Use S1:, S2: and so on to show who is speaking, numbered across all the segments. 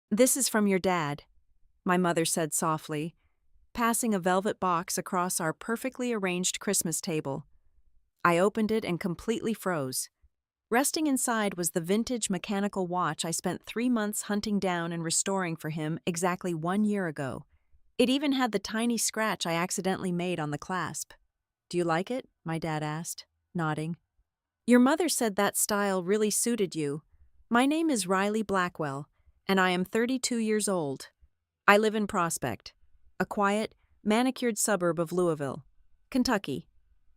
S1: "This is from your dad," my mother said softly, passing a velvet box across our perfectly arranged Christmas table. I opened it and completely froze. Resting inside was the vintage mechanical watch I spent 3 months hunting down and restoring for him exactly 1 year ago. It even had the tiny scratch I accidentally made on the clasp. "Do you like it?" my dad asked, nodding. "Your mother said that style really suited you. My name is Riley Blackwell, and I am 32 years old. I live in Prospect, a quiet, manicured suburb of Louisville, Kentucky,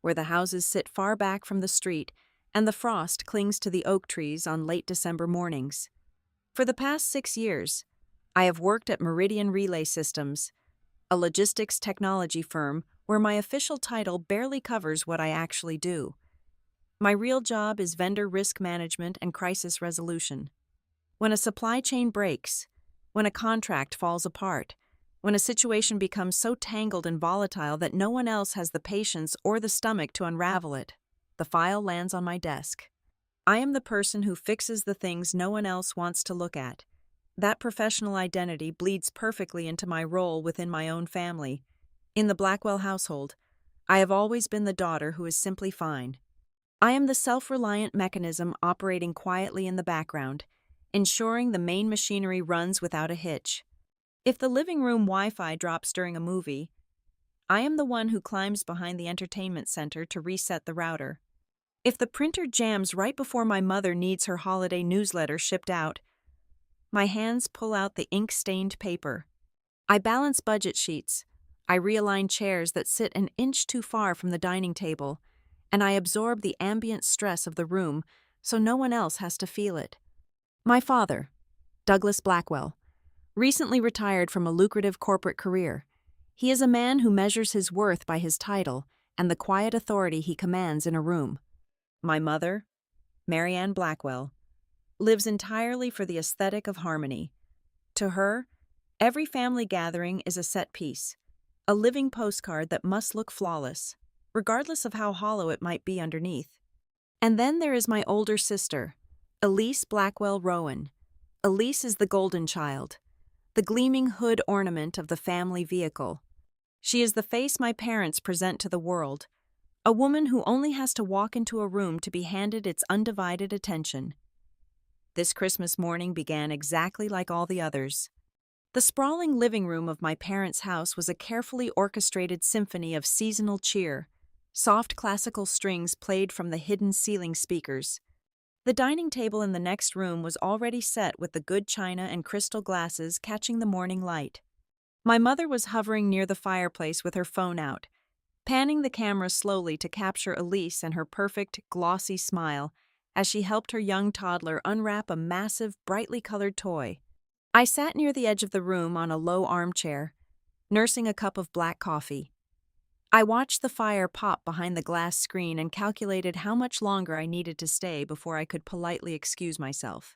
S1: where the houses sit far back from the street and the frost clings to the oak trees on late December mornings. For the past 6 years, I have worked at Meridian Relay Systems, a logistics technology firm where my official title barely covers what I actually do. My real job is vendor risk management and crisis resolution. When a supply chain breaks, when a contract falls apart, when a situation becomes so tangled and volatile that no one else has the patience or the stomach to unravel it, the file lands on my desk. I am the person who fixes the things no one else wants to look at. That professional identity bleeds perfectly into my role within my own family. In the Blackwell household, I have always been the daughter who is simply fine. I am the self-reliant mechanism operating quietly in the background, ensuring the main machinery runs without a hitch. If the living room Wi-Fi drops during a movie, I am the one who climbs behind the entertainment center to reset the router. If the printer jams right before my mother needs her holiday newsletter shipped out, my hands pull out the ink-stained paper. I balance budget sheets. I realign chairs that sit an inch too far from the dining table, and I absorb the ambient stress of the room so no one else has to feel it. My father, Douglas Blackwell, recently retired from a lucrative corporate career. He is a man who measures his worth by his title and the quiet authority he commands in a room. My mother, Marianne Blackwell, lives entirely for the aesthetic of harmony. To her, every family gathering is a set piece, a living postcard that must look flawless, regardless of how hollow it might be underneath. And then there is my older sister, Elise Blackwell Rowan. Elise is the golden child, the gleaming hood ornament of the family vehicle. She is the face my parents present to the world, a woman who only has to walk into a room to be handed its undivided attention. This Christmas morning began exactly like all the others. The sprawling living room of my parents' house was a carefully orchestrated symphony of seasonal cheer. Soft classical strings played from the hidden ceiling speakers. The dining table in the next room was already set with the good china and crystal glasses catching the morning light. My mother was hovering near the fireplace with her phone out, panning the camera slowly to capture Elise and her perfect, glossy smile as she helped her young toddler unwrap a massive, brightly colored toy. I sat near the edge of the room on a low armchair, nursing a cup of black coffee. I watched the fire pop behind the glass screen and calculated how much longer I needed to stay before I could politely excuse myself.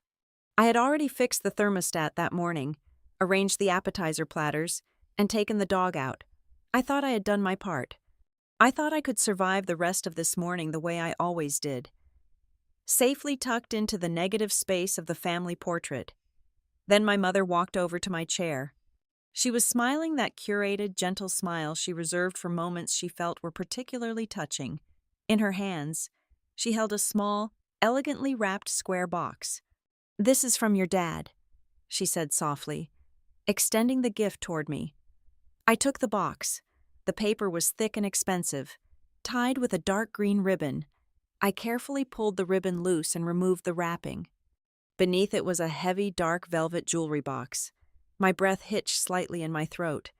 S1: I had already fixed the thermostat that morning, arranged the appetizer platters, and taken the dog out. I thought I had done my part. I thought I could survive the rest of this morning the way I always did, safely tucked into the negative space of the family portrait. Then my mother walked over to my chair. She was smiling that curated, gentle smile she reserved for moments she felt were particularly touching. In her hands, she held a small, elegantly wrapped square box. "This is from your dad," she said softly, extending the gift toward me. I took the box. The paper was thick and expensive, tied with a dark green ribbon. I carefully pulled the ribbon loose and removed the wrapping. Beneath it was a heavy, dark velvet jewelry box. My breath hitched slightly in my throat.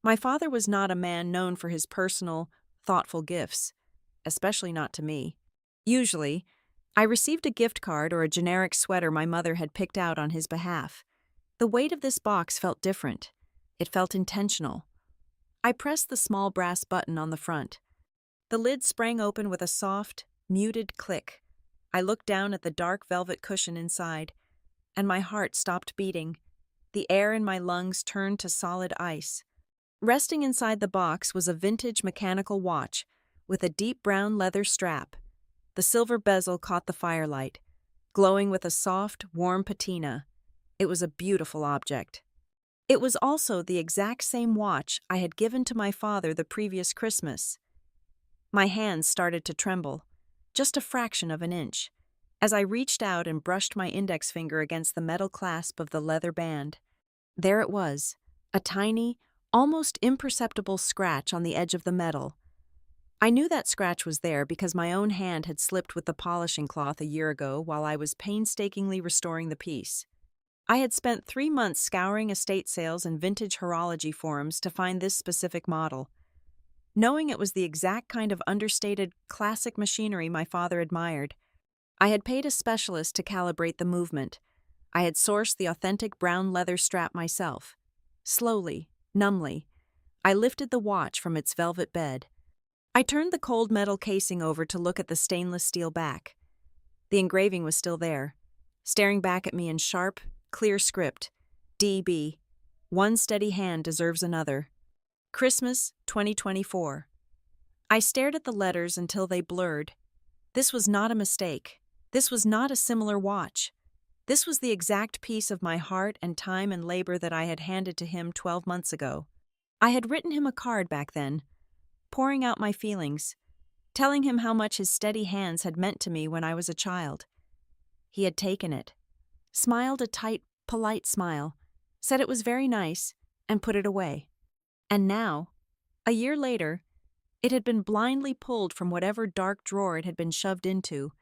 S1: My father was not a man known for his personal, thoughtful gifts, especially not to me. Usually, I received a gift card or a generic sweater my mother had picked out on his behalf. The weight of this box felt different. It felt intentional. I pressed the small brass button on the front. The lid sprang open with a soft, muted click. I looked down at the dark velvet cushion inside, and my heart stopped beating. The air in my lungs turned to solid ice. Resting inside the box was a vintage mechanical watch with a deep brown leather strap. The silver bezel caught the firelight, glowing with a soft, warm patina. It was a beautiful object. It was also the exact same watch I had given to my father the previous Christmas. My hands started to tremble, just a fraction of an inch, as I reached out and brushed my index finger against the metal clasp of the leather band. There it was, a tiny, almost imperceptible scratch on the edge of the metal. I knew that scratch was there because my own hand had slipped with the polishing cloth a year ago while I was painstakingly restoring the piece. I had spent 3 months scouring estate sales and vintage horology forums to find this specific model. Knowing it was the exact kind of understated, classic machinery my father admired, I had paid a specialist to calibrate the movement. I had sourced the authentic brown leather strap myself. Slowly, numbly, I lifted the watch from its velvet bed. I turned the cold metal casing over to look at the stainless steel back. The engraving was still there, staring back at me in sharp, clear script. DB. One steady hand deserves another. Christmas, 2024. I stared at the letters until they blurred. This was not a mistake. This was not a similar watch. This was the exact piece of my heart and time and labor that I had handed to him 12 months ago. I had written him a card back then, pouring out my feelings, telling him how much his steady hands had meant to me when I was a child. He had taken it, smiled a tight, polite smile, said it was very nice, and put it away. And now, a year later, it had been blindly pulled from whatever dark drawer it had been shoved into,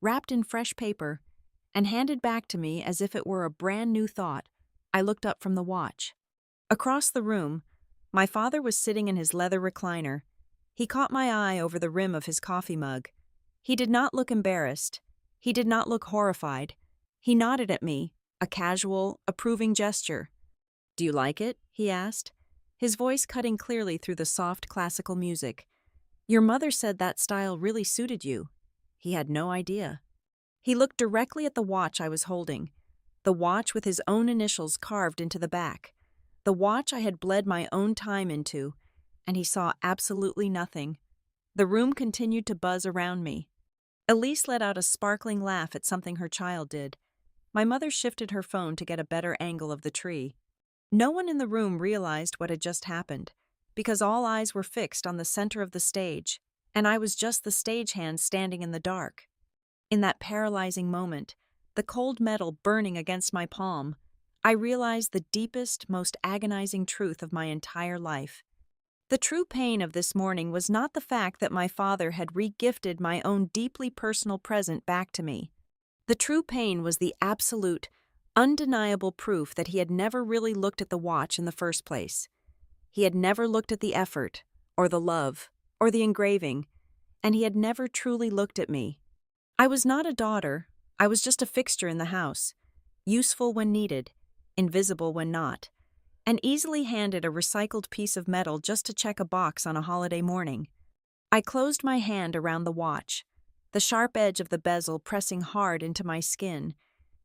S1: wrapped in fresh paper, and handed back to me as if it were a brand new thought. I looked up from the watch. Across the room, my father was sitting in his leather recliner. He caught my eye over the rim of his coffee mug. He did not look embarrassed. He did not look horrified. He nodded at me, a casual, approving gesture. "Do you like it?" he asked, his voice cutting clearly through the soft classical music. "Your mother said that style really suited you." He had no idea. He looked directly at the watch I was holding, the watch with his own initials carved into the back, the watch I had bled my own time into, and he saw absolutely nothing. The room continued to buzz around me. Elise let out a sparkling laugh at something her child did. My mother shifted her phone to get a better angle of the tree. No one in the room realized what had just happened, because all eyes were fixed on the center of the stage, and I was just the stagehand standing in the dark. In that paralyzing moment, the cold metal burning against my palm, I realized the deepest, most agonizing truth of my entire life. The true pain of this morning was not the fact that my father had regifted my own deeply personal present back to me. The true pain was the absolute, undeniable proof that he had never really looked at the watch in the first place. He had never looked at the effort, or the love, or the engraving, and he had never truly looked at me. I was not a daughter, I was just a fixture in the house, useful when needed, invisible when not, and easily handed a recycled piece of metal just to check a box on a holiday morning. I closed my hand around the watch, the sharp edge of the bezel pressing hard into my skin,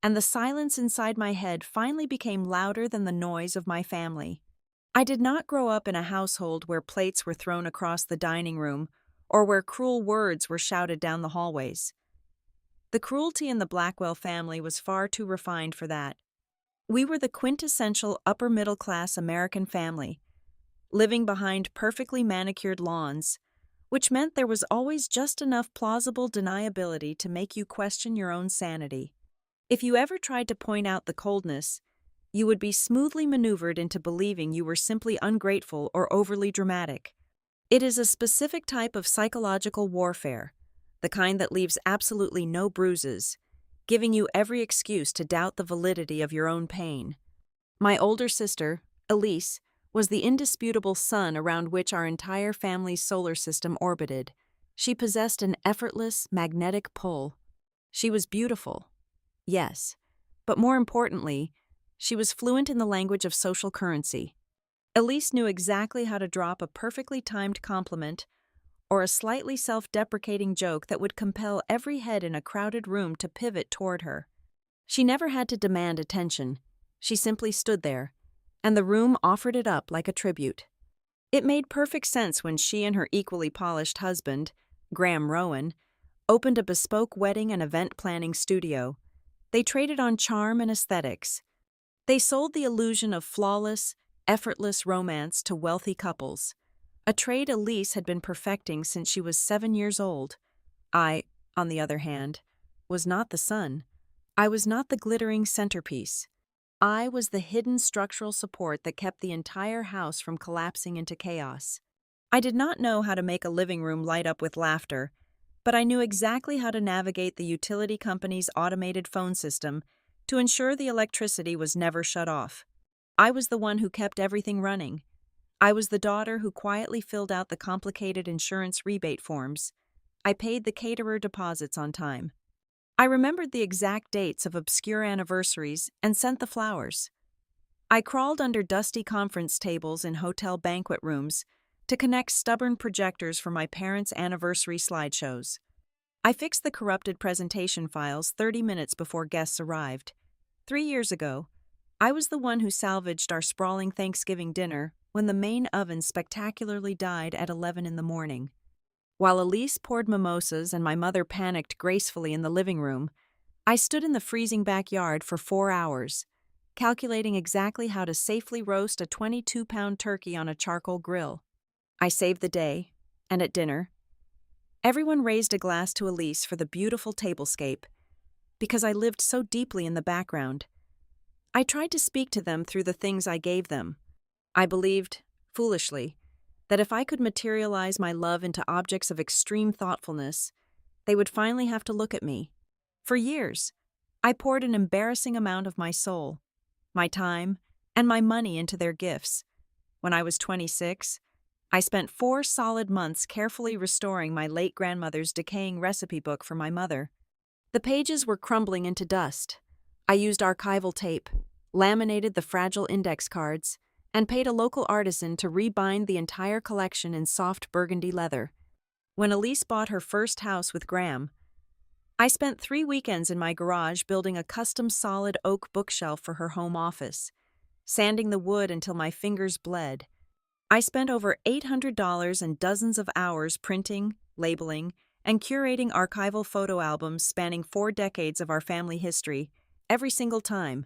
S1: and the silence inside my head finally became louder than the noise of my family. I did not grow up in a household where plates were thrown across the dining room or where cruel words were shouted down the hallways. The cruelty in the Blackwell family was far too refined for that. We were the quintessential upper-middle-class American family, living behind perfectly manicured lawns, which meant there was always just enough plausible deniability to make you question your own sanity. If you ever tried to point out the coldness, you would be smoothly maneuvered into believing you were simply ungrateful or overly dramatic. It is a specific type of psychological warfare, the kind that leaves absolutely no bruises, giving you every excuse to doubt the validity of your own pain. My older sister, Elise, was the indisputable sun around which our entire family's solar system orbited. She possessed an effortless, magnetic pull. She was beautiful, yes, but more importantly, she was fluent in the language of social currency. Elise knew exactly how to drop a perfectly timed compliment or a slightly self-deprecating joke that would compel every head in a crowded room to pivot toward her. She never had to demand attention. She simply stood there, and the room offered it up like a tribute. It made perfect sense when she and her equally polished husband, Graham Rowan, opened a bespoke wedding and event planning studio. They traded on charm and aesthetics, They sold the illusion of flawless, effortless romance to wealthy couples, a trade Elise had been perfecting since she was 7 years old. I, on the other hand, was not the sun. I was not the glittering centerpiece. I was the hidden structural support that kept the entire house from collapsing into chaos. I did not know how to make a living room light up with laughter, but I knew exactly how to navigate the utility company's automated phone system to ensure the electricity was never shut off. I was the one who kept everything running. I was the daughter who quietly filled out the complicated insurance rebate forms. I paid the caterer deposits on time. I remembered the exact dates of obscure anniversaries and sent the flowers. I crawled under dusty conference tables in hotel banquet rooms to connect stubborn projectors for my parents' anniversary slideshows. I fixed the corrupted presentation files 30 minutes before guests arrived. 3 years ago, I was the one who salvaged our sprawling Thanksgiving dinner when the main oven spectacularly died at 11 in the morning. While Elise poured mimosas and my mother panicked gracefully in the living room, I stood in the freezing backyard for 4 hours, calculating exactly how to safely roast a 22-pound turkey on a charcoal grill. I saved the day, and at dinner, everyone raised a glass to Elise for the beautiful tablescape, because I lived so deeply in the background. I tried to speak to them through the things I gave them. I believed, foolishly, that if I could materialize my love into objects of extreme thoughtfulness, they would finally have to look at me. For years, I poured an embarrassing amount of my soul, my time, and my money into their gifts. When I was 26, I spent 4 solid months carefully restoring my late grandmother's decaying recipe book for my mother. The pages were crumbling into dust. I used archival tape, laminated the fragile index cards, and paid a local artisan to rebind the entire collection in soft burgundy leather. When Elise bought her first house with Graham, I spent 3 weekends in my garage building a custom solid oak bookshelf for her home office, sanding the wood until my fingers bled. I spent over $800 and dozens of hours printing, labeling, and curating archival photo albums spanning 4 decades of our family history. Every single time,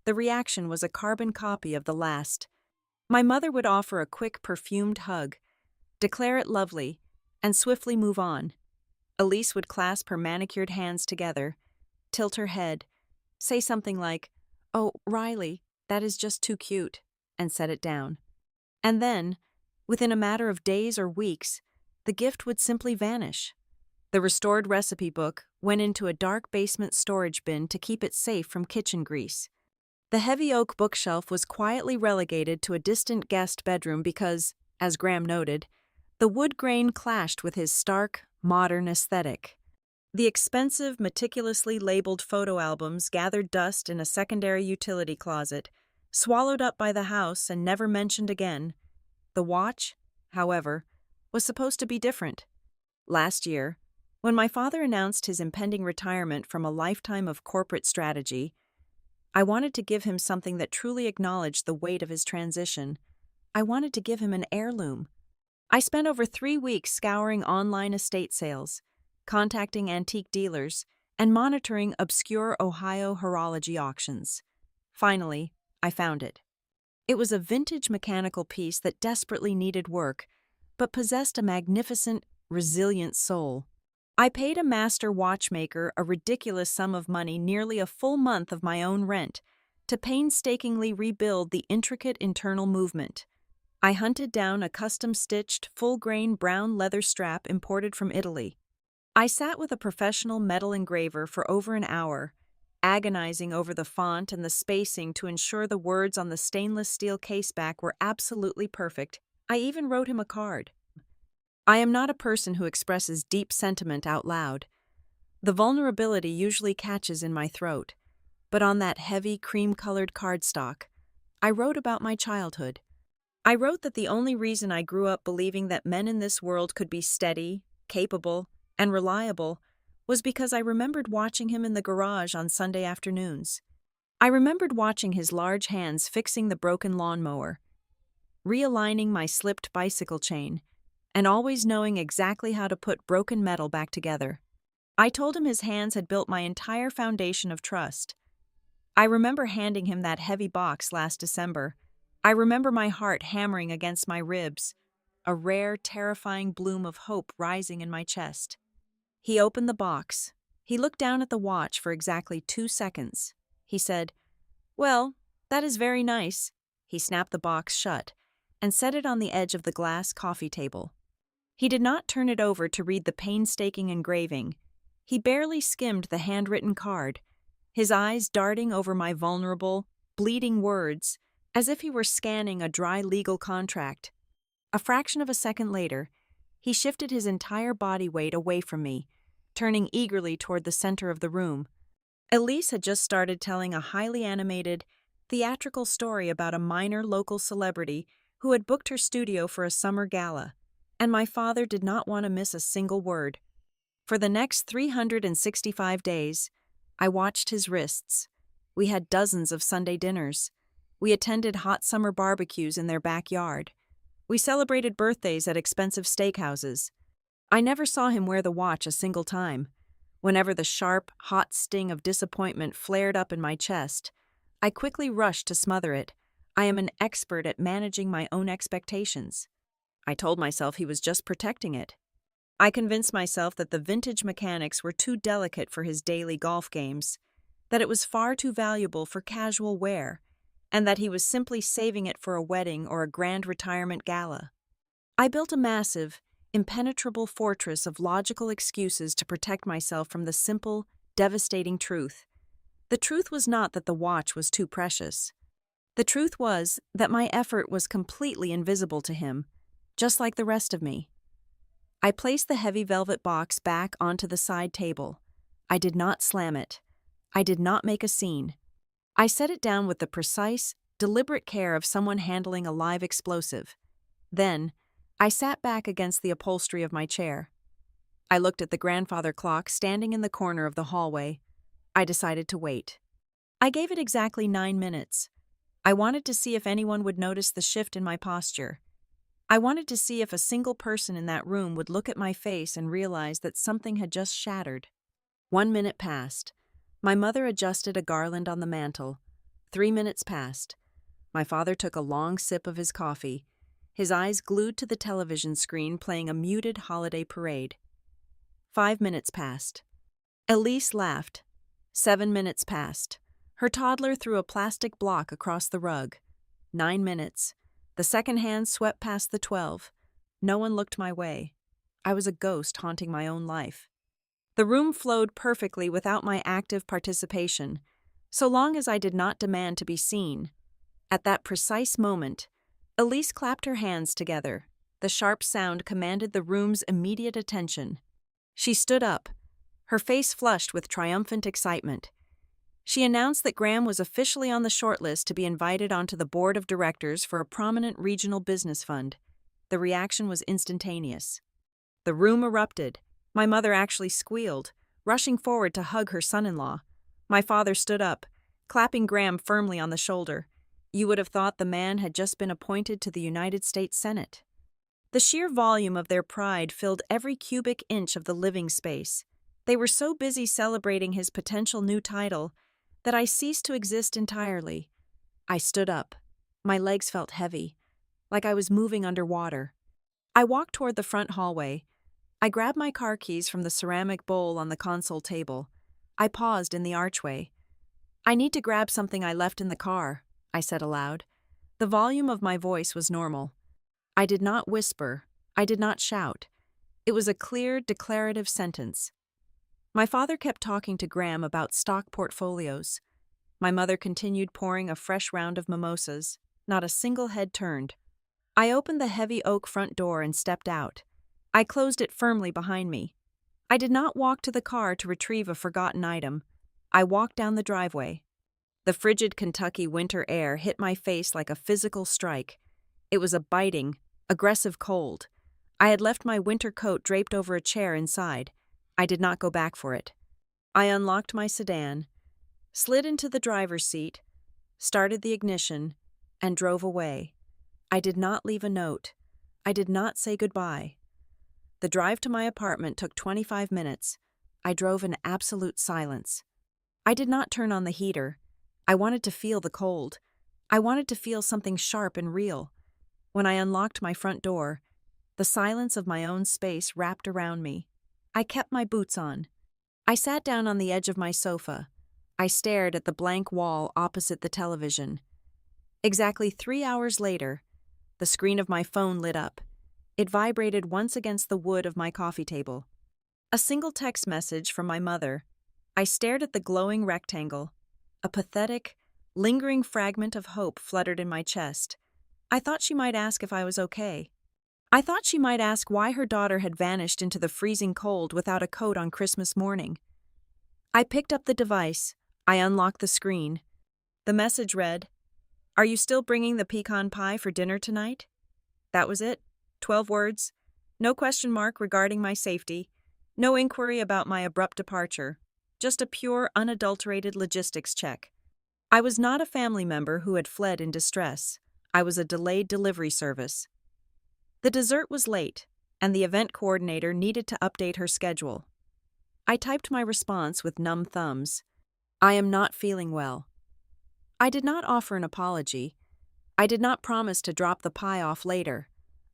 S1: the reaction was a carbon copy of the last. My mother would offer a quick perfumed hug, declare it lovely, and swiftly move on. Elise would clasp her manicured hands together, tilt her head, say something like, "Oh, Riley, that is just too cute," and set it down. And then, within a matter of days or weeks, the gift would simply vanish. The restored recipe book went into a dark basement storage bin to keep it safe from kitchen grease. The heavy oak bookshelf was quietly relegated to a distant guest bedroom because, as Graham noted, the wood grain clashed with his stark, modern aesthetic. The expensive, meticulously labeled photo albums gathered dust in a secondary utility closet, swallowed up by the house and never mentioned again. The watch, however, was supposed to be different. Last year, when my father announced his impending retirement from a lifetime of corporate strategy, I wanted to give him something that truly acknowledged the weight of his transition. I wanted to give him an heirloom. I spent over 3 weeks scouring online estate sales, contacting antique dealers, and monitoring obscure Ohio horology auctions. Finally, I found it. It was a vintage mechanical piece that desperately needed work, but possessed a magnificent, resilient soul. I paid a master watchmaker a ridiculous sum of money, nearly a full month of my own rent, to painstakingly rebuild the intricate internal movement. I hunted down a custom-stitched, full-grain brown leather strap imported from Italy. I sat with a professional metal engraver for over an hour, agonizing over the font and the spacing to ensure the words on the stainless steel caseback were absolutely perfect. I even wrote him a card. I am not a person who expresses deep sentiment out loud. The vulnerability usually catches in my throat, but on that heavy, cream-colored cardstock, I wrote about my childhood. I wrote that the only reason I grew up believing that men in this world could be steady, capable, and reliable was because I remembered watching him in the garage on Sunday afternoons. I remembered watching his large hands fixing the broken lawnmower, realigning my slipped bicycle chain, and always knowing exactly how to put broken metal back together. I told him his hands had built my entire foundation of trust. I remember handing him that heavy box last December. I remember my heart hammering against my ribs, a rare, terrifying bloom of hope rising in my chest. He opened the box. He looked down at the watch for exactly 2 seconds. He said, "Well, that is very nice." He snapped the box shut and set it on the edge of the glass coffee table. He did not turn it over to read the painstaking engraving. He barely skimmed the handwritten card, his eyes darting over my vulnerable, bleeding words as if he were scanning a dry legal contract. A fraction of a second later, he shifted his entire body weight away from me, turning eagerly toward the center of the room. Elise had just started telling a highly animated, theatrical story about a minor local celebrity who had booked her studio for a summer gala, and my father did not want to miss a single word. For the next 365 days, I watched his wrists. We had dozens of Sunday dinners. We attended hot summer barbecues in their backyard. We celebrated birthdays at expensive steakhouses. I never saw him wear the watch a single time. Whenever the sharp, hot sting of disappointment flared up in my chest, I quickly rushed to smother it. I am an expert at managing my own expectations. I told myself he was just protecting it. I convinced myself that the vintage mechanics were too delicate for his daily golf games, that it was far too valuable for casual wear, and that he was simply saving it for a wedding or a grand retirement gala. I built a massive, impenetrable fortress of logical excuses to protect myself from the simple, devastating truth. The truth was not that the watch was too precious. The truth was that my effort was completely invisible to him, just like the rest of me. I placed the heavy velvet box back onto the side table. I did not slam it. I did not make a scene. I set it down with the precise, deliberate care of someone handling a live explosive. Then, I sat back against the upholstery of my chair. I looked at the grandfather clock standing in the corner of the hallway. I decided to wait. I gave it exactly 9 minutes. I wanted to see if anyone would notice the shift in my posture. I wanted to see if a single person in that room would look at my face and realize that something had just shattered. 1 minute passed. My mother adjusted a garland on the mantel. 3 minutes passed. My father took a long sip of his coffee, his eyes glued to the television screen playing a muted holiday parade. 5 minutes passed. Elise laughed. 7 minutes passed. Her toddler threw a plastic block across the rug. 9 minutes. The second hand swept past the 12. No one looked my way. I was a ghost haunting my own life. The room flowed perfectly without my active participation, so long as I did not demand to be seen. At that precise moment, Elise clapped her hands together. The sharp sound commanded the room's immediate attention. She stood up, her face flushed with triumphant excitement. She announced that Graham was officially on the shortlist to be invited onto the board of directors for a prominent regional business fund. The reaction was instantaneous. The room erupted. My mother actually squealed, rushing forward to hug her son-in-law. My father stood up, clapping Graham firmly on the shoulder. You would have thought the man had just been appointed to the United States Senate. The sheer volume of their pride filled every cubic inch of the living space. They were so busy celebrating his potential new title that I ceased to exist entirely. I stood up. My legs felt heavy, like I was moving underwater. I walked toward the front hallway. I grabbed my car keys from the ceramic bowl on the console table. I paused in the archway. I need to grab something I left in the car, I said aloud. The volume of my voice was normal. I did not whisper. I did not shout. It was a clear, declarative sentence. My father kept talking to Graham about stock portfolios. My mother continued pouring a fresh round of mimosas. Not a single head turned. I opened the heavy oak front door and stepped out. I closed it firmly behind me. I did not walk to the car to retrieve a forgotten item. I walked down the driveway. The frigid Kentucky winter air hit my face like a physical strike. It was a biting, aggressive cold. I had left my winter coat draped over a chair inside. I did not go back for it. I unlocked my sedan, slid into the driver's seat, started the ignition, and drove away. I did not leave a note. I did not say goodbye. The drive to my apartment took 25 minutes. I drove in absolute silence. I did not turn on the heater. I wanted to feel the cold. I wanted to feel something sharp and real. When I unlocked my front door, the silence of my own space wrapped around me. I kept my boots on. I sat down on the edge of my sofa. I stared at the blank wall opposite the television. Exactly 3 hours later, the screen of my phone lit up. It vibrated once against the wood of my coffee table. A single text message from my mother. I stared at the glowing rectangle. A pathetic, lingering fragment of hope fluttered in my chest. I thought she might ask if I was okay. I thought she might ask why her daughter had vanished into the freezing cold without a coat on Christmas morning. I picked up the device. I unlocked the screen. The message read, "Are you still bringing the pecan pie for dinner tonight?" That was it. 12 words. No question mark regarding my safety. No inquiry about my abrupt departure. Just a pure, unadulterated logistics check. I was not a family member who had fled in distress. I was a delayed delivery service. The dessert was late, and the event coordinator needed to update her schedule. I typed my response with numb thumbs. I am not feeling well. I did not offer an apology. I did not promise to drop the pie off later.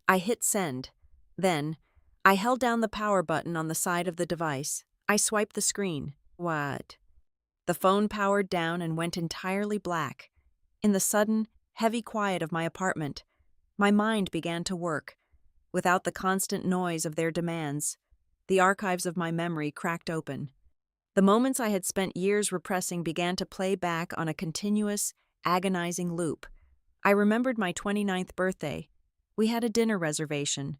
S1: I hit send. Then, I held down the power button on the side of the device. I swiped the screen. What? The phone powered down and went entirely black. In the sudden, heavy quiet of my apartment, my mind began to work. Without the constant noise of their demands, the archives of my memory cracked open. The moments I had spent years repressing began to play back on a continuous, agonizing loop. I remembered my 29th birthday. We had a dinner reservation.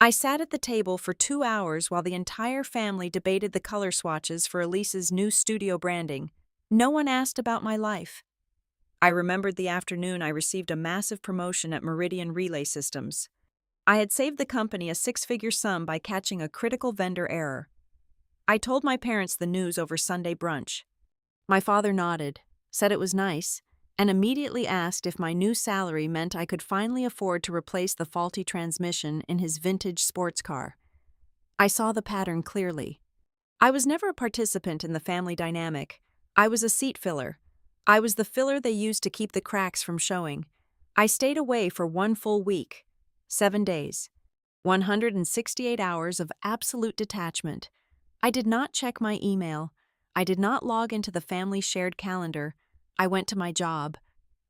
S1: I sat at the table for 2 hours while the entire family debated the color swatches for Elise's new studio branding. No one asked about my life. I remembered the afternoon I received a massive promotion at Meridian Relay Systems. I had saved the company a 6-figure sum by catching a critical vendor error. I told my parents the news over Sunday brunch. My father nodded, said it was nice, and immediately asked if my new salary meant I could finally afford to replace the faulty transmission in his vintage sports car. I saw the pattern clearly. I was never a participant in the family dynamic. I was a seat filler. I was the filler they used to keep the cracks from showing. I stayed away for 1 full week, 7 days, 168 hours of absolute detachment. I did not check my email. I did not log into the family shared calendar. I went to my job.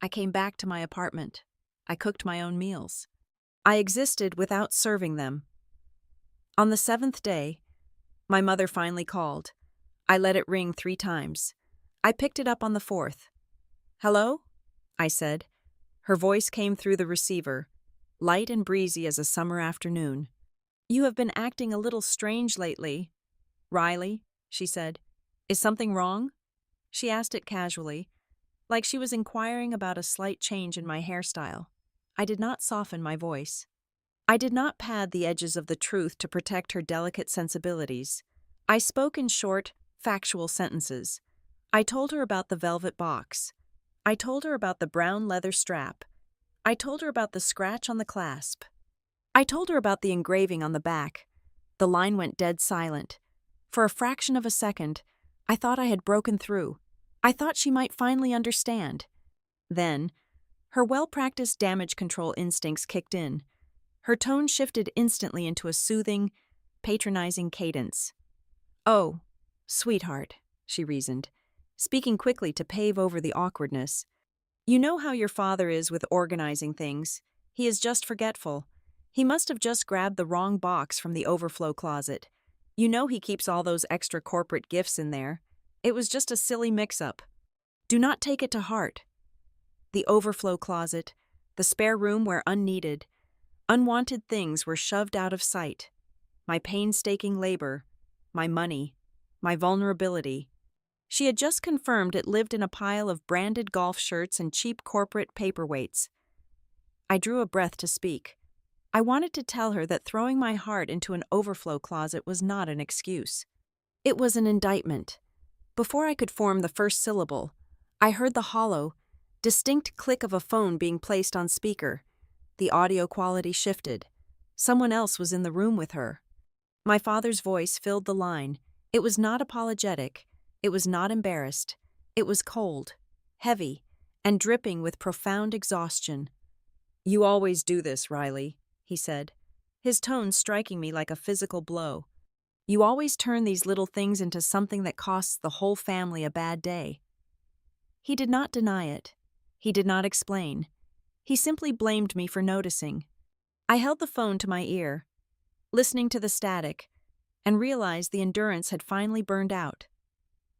S1: I came back to my apartment. I cooked my own meals. I existed without serving them. On the 7th day, my mother finally called. I let it ring 3 times. I picked it up on the 4th. "Hello?" I said. Her voice came through the receiver, light and breezy as a summer afternoon. "You have been acting a little strange lately." "Riley," she said. "Is something wrong?" She asked it casually, like she was inquiring about a slight change in my hairstyle. I did not soften my voice. I did not pad the edges of the truth to protect her delicate sensibilities. I spoke in short, factual sentences. I told her about the velvet box. I told her about the brown leather strap. I told her about the scratch on the clasp. I told her about the engraving on the back. The line went dead silent. For a fraction of a second, I thought I had broken through. I thought she might finally understand. Then, her well-practiced damage control instincts kicked in. Her tone shifted instantly into a soothing, patronizing cadence. "Oh, sweetheart," she reasoned, speaking quickly to pave over the awkwardness. "You know how your father is with organizing things. He is just forgetful. He must have just grabbed the wrong box from the overflow closet. You know he keeps all those extra corporate gifts in there. It was just a silly mix-up. Do not take it to heart." The overflow closet, the spare room where unneeded, unwanted things were shoved out of sight. My painstaking labor, my money, my vulnerability. She had just confirmed it lived in a pile of branded golf shirts and cheap corporate paperweights. I drew a breath to speak. I wanted to tell her that throwing my heart into an overflow closet was not an excuse. It was an indictment. Before I could form the first syllable, I heard the hollow, distinct click of a phone being placed on speaker. The audio quality shifted. Someone else was in the room with her. My father's voice filled the line. It was not apologetic. It was not embarrassed. It was cold. heavy, and dripping with profound exhaustion. "You always do this, Riley," he said, his tone striking me like a physical blow. "You always turn these little things into something that costs the whole family a bad day." He did not deny it. He did not explain. He simply blamed me for noticing. I held the phone to my ear, listening to the static, and realized the endurance had finally burned out.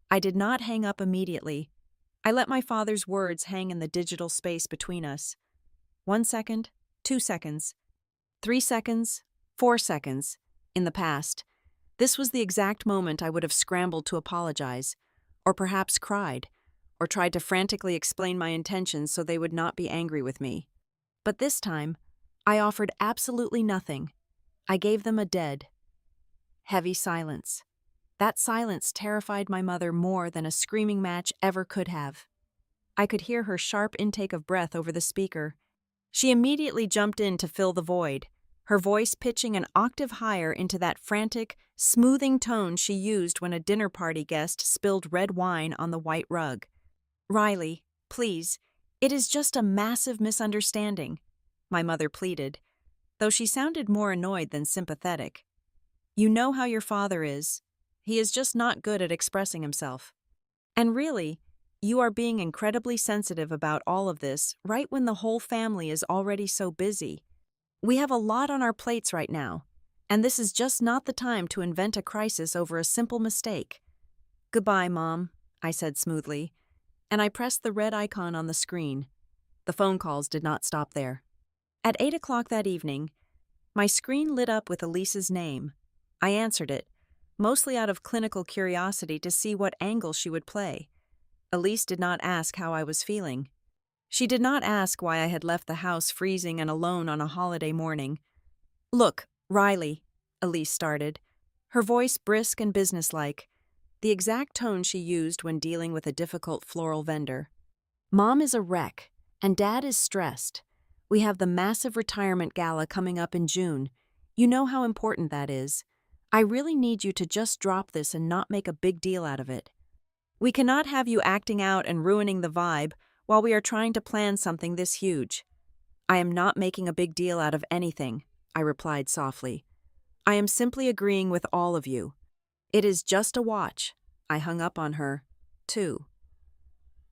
S1: I did not hang up immediately. I let my father's words hang in the digital space between us. 1 second, 2 seconds, 3 seconds, 4 seconds. In the past, this was the exact moment I would have scrambled to apologize, or perhaps cried, or tried to frantically explain my intentions so they would not be angry with me. But this time, I offered absolutely nothing. I gave them a dead, heavy silence. That silence terrified my mother more than a screaming match ever could have. I could hear her sharp intake of breath over the speaker. She immediately jumped in to fill the void, her voice pitching an octave higher into that frantic, smoothing tone she used when a dinner party guest spilled red wine on the white rug. "Riley, please, it is just a massive misunderstanding," my mother pleaded, though she sounded more annoyed than sympathetic. "You know how your father is. He is just not good at expressing himself. And really, you are being incredibly sensitive about all of this right when the whole family is already so busy. We have a lot on our plates right now, and this is just not the time to invent a crisis over a simple mistake." "Goodbye, Mom," I said smoothly, and I pressed the red icon on the screen. The phone calls did not stop there. At 8 o'clock that evening, my screen lit up with Elise's name. I answered it, mostly out of clinical curiosity to see what angle she would play. Elise did not ask how I was feeling. She did not ask why I had left the house freezing and alone on a holiday morning. "Look, Riley," Elise started, her voice brisk and businesslike, the exact tone she used when dealing with a difficult floral vendor. "Mom is a wreck, and Dad is stressed. We have the massive retirement gala coming up in June. You know how important that is. I really need you to just drop this and not make a big deal out of it. We cannot have you acting out and ruining the vibe while we are trying to plan something this huge." "I am not making a big deal out of anything," I replied softly. "I am simply agreeing with all of you. It is just a watch." I hung up on her, too.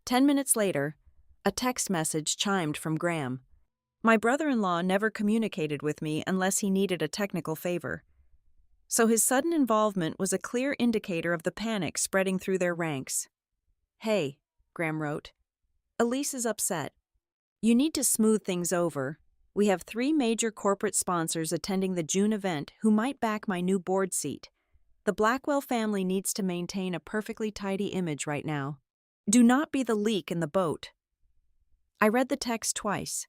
S1: 10 minutes later, a text message chimed from Graham. My brother-in-law never communicated with me unless he needed a technical favor. So his sudden involvement was a clear indicator of the panic spreading through their ranks. "Hey," Graham wrote, "Elise is upset. You need to smooth things over. We have 3 major corporate sponsors attending the June event who might back my new board seat. The Blackwell family needs to maintain a perfectly tidy image right now. Do not be the leak in the boat." I read the text twice.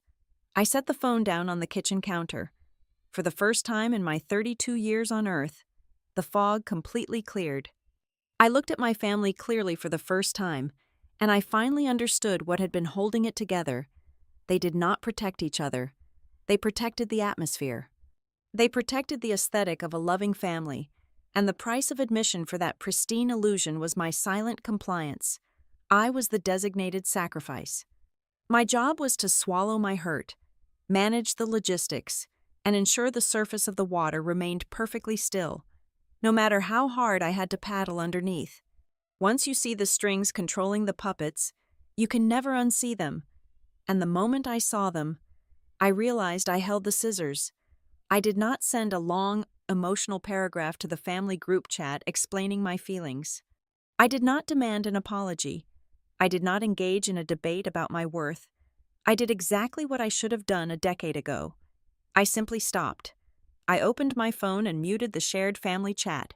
S1: I set the phone down on the kitchen counter. For the first time in my 32 years on Earth, the fog completely cleared. I looked at my family clearly for the first time, and I finally understood what had been holding it together. They did not protect each other. They protected the atmosphere. They protected the aesthetic of a loving family, and the price of admission for that pristine illusion was my silent compliance. I was the designated sacrifice. My job was to swallow my hurt, manage the logistics, and ensure the surface of the water remained perfectly still, no matter how hard I had to paddle underneath. Once you see the strings controlling the puppets, you can never unsee them. And the moment I saw them, I realized I held the scissors. I did not send a long, emotional paragraph to the family group chat explaining my feelings. I did not demand an apology. I did not engage in a debate about my worth. I did exactly what I should have done a decade ago. I simply stopped. I opened my phone and muted the shared family chat.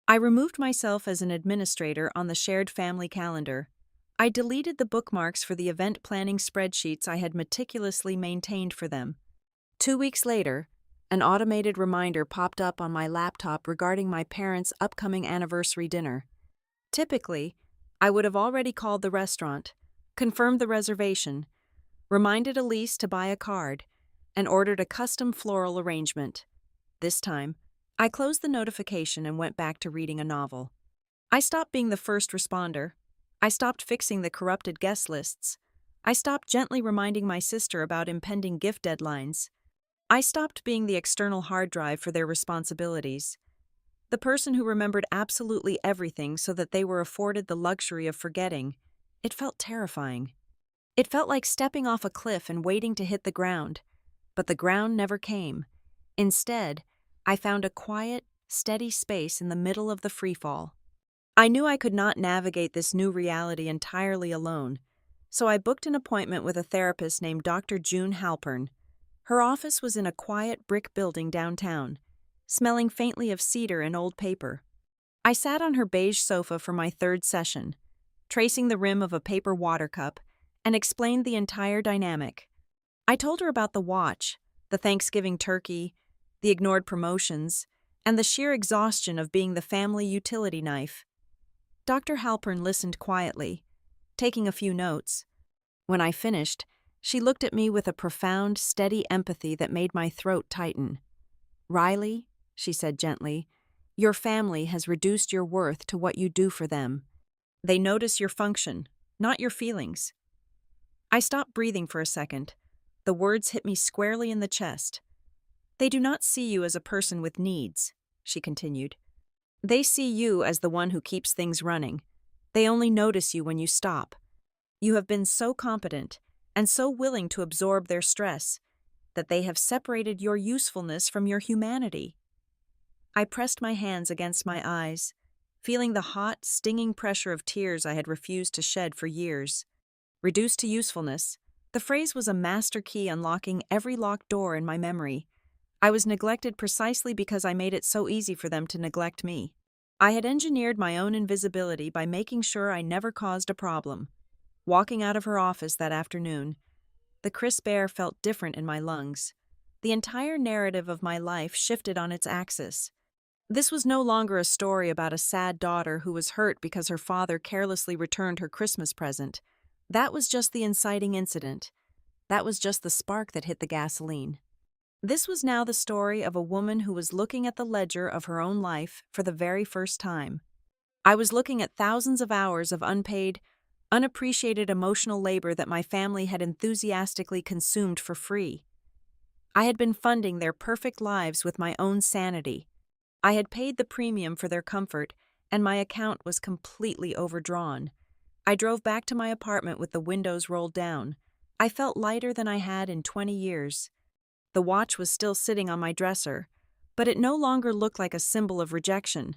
S1: I removed myself as an administrator on the shared family calendar. I deleted the bookmarks for the event planning spreadsheets I had meticulously maintained for them. 2 weeks later, an automated reminder popped up on my laptop regarding my parents' upcoming anniversary dinner. Typically, I would have already called the restaurant, confirmed the reservation, reminded Elise to buy a card, and ordered a custom floral arrangement. This time, I closed the notification and went back to reading a novel. I stopped being the first responder. I stopped fixing the corrupted guest lists. I stopped gently reminding my sister about impending gift deadlines. I stopped being the external hard drive for their responsibilities. The person who remembered absolutely everything so that they were afforded the luxury of forgetting. It felt terrifying. It felt like stepping off a cliff and waiting to hit the ground. But the ground never came. Instead, I found a quiet, steady space in the middle of the freefall. I knew I could not navigate this new reality entirely alone, so I booked an appointment with a therapist named Dr. June Halpern. Her office was in a quiet brick building downtown, smelling faintly of cedar and old paper. I sat on her beige sofa for my third session, tracing the rim of a paper water cup, and explained the entire dynamic. I told her about the watch, the Thanksgiving turkey, the ignored promotions, and the sheer exhaustion of being the family utility knife. Dr. Halpern listened quietly, taking a few notes. When I finished, she looked at me with a profound, steady empathy that made my throat tighten. "Riley," she said gently, "your family has reduced your worth to what you do for them. They notice your function, not your feelings." I stopped breathing for a second. The words hit me squarely in the chest. "They do not see you as a person with needs," she continued. "They see you as the one who keeps things running. They only notice you when you stop. You have been so competent and so willing to absorb their stress that they have separated your usefulness from your humanity." I pressed my hands against my eyes, feeling the hot, stinging pressure of tears I had refused to shed for years. Reduced to usefulness, the phrase was a master key unlocking every locked door in my memory. I was neglected precisely because I made it so easy for them to neglect me. I had engineered my own invisibility by making sure I never caused a problem. Walking out of her office that afternoon, the crisp air felt different in my lungs. The entire narrative of my life shifted on its axis. This was no longer a story about a sad daughter who was hurt because her father carelessly returned her Christmas present. That was just the inciting incident. That was just the spark that hit the gasoline. This was now the story of a woman who was looking at the ledger of her own life for the very first time. I was looking at thousands of hours of unpaid, unappreciated emotional labor that my family had enthusiastically consumed for free. I had been funding their perfect lives with my own sanity. I had paid the premium for their comfort, and my account was completely overdrawn. I drove back to my apartment with the windows rolled down. I felt lighter than I had in 20 years. The watch was still sitting on my dresser, but it no longer looked like a symbol of rejection.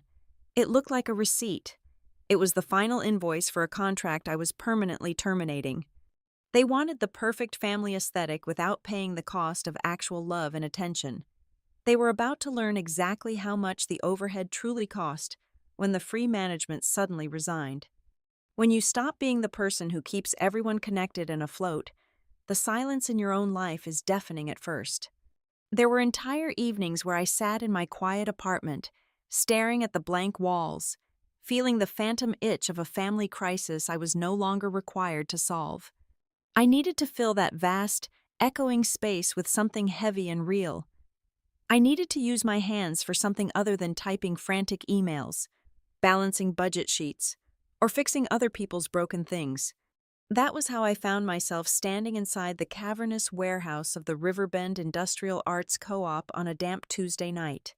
S1: It looked like a receipt. It was the final invoice for a contract I was permanently terminating. They wanted the perfect family aesthetic without paying the cost of actual love and attention. They were about to learn exactly how much the overhead truly cost when the free management suddenly resigned. When you stop being the person who keeps everyone connected and afloat, the silence in your own life is deafening at first. There were entire evenings where I sat in my quiet apartment, staring at the blank walls, feeling the phantom itch of a family crisis I was no longer required to solve. I needed to fill that vast, echoing space with something heavy and real. I needed to use my hands for something other than typing frantic emails, balancing budget sheets, or fixing other people's broken things. That was how I found myself standing inside the cavernous warehouse of the Riverbend Industrial Arts Co-op on a damp Tuesday night.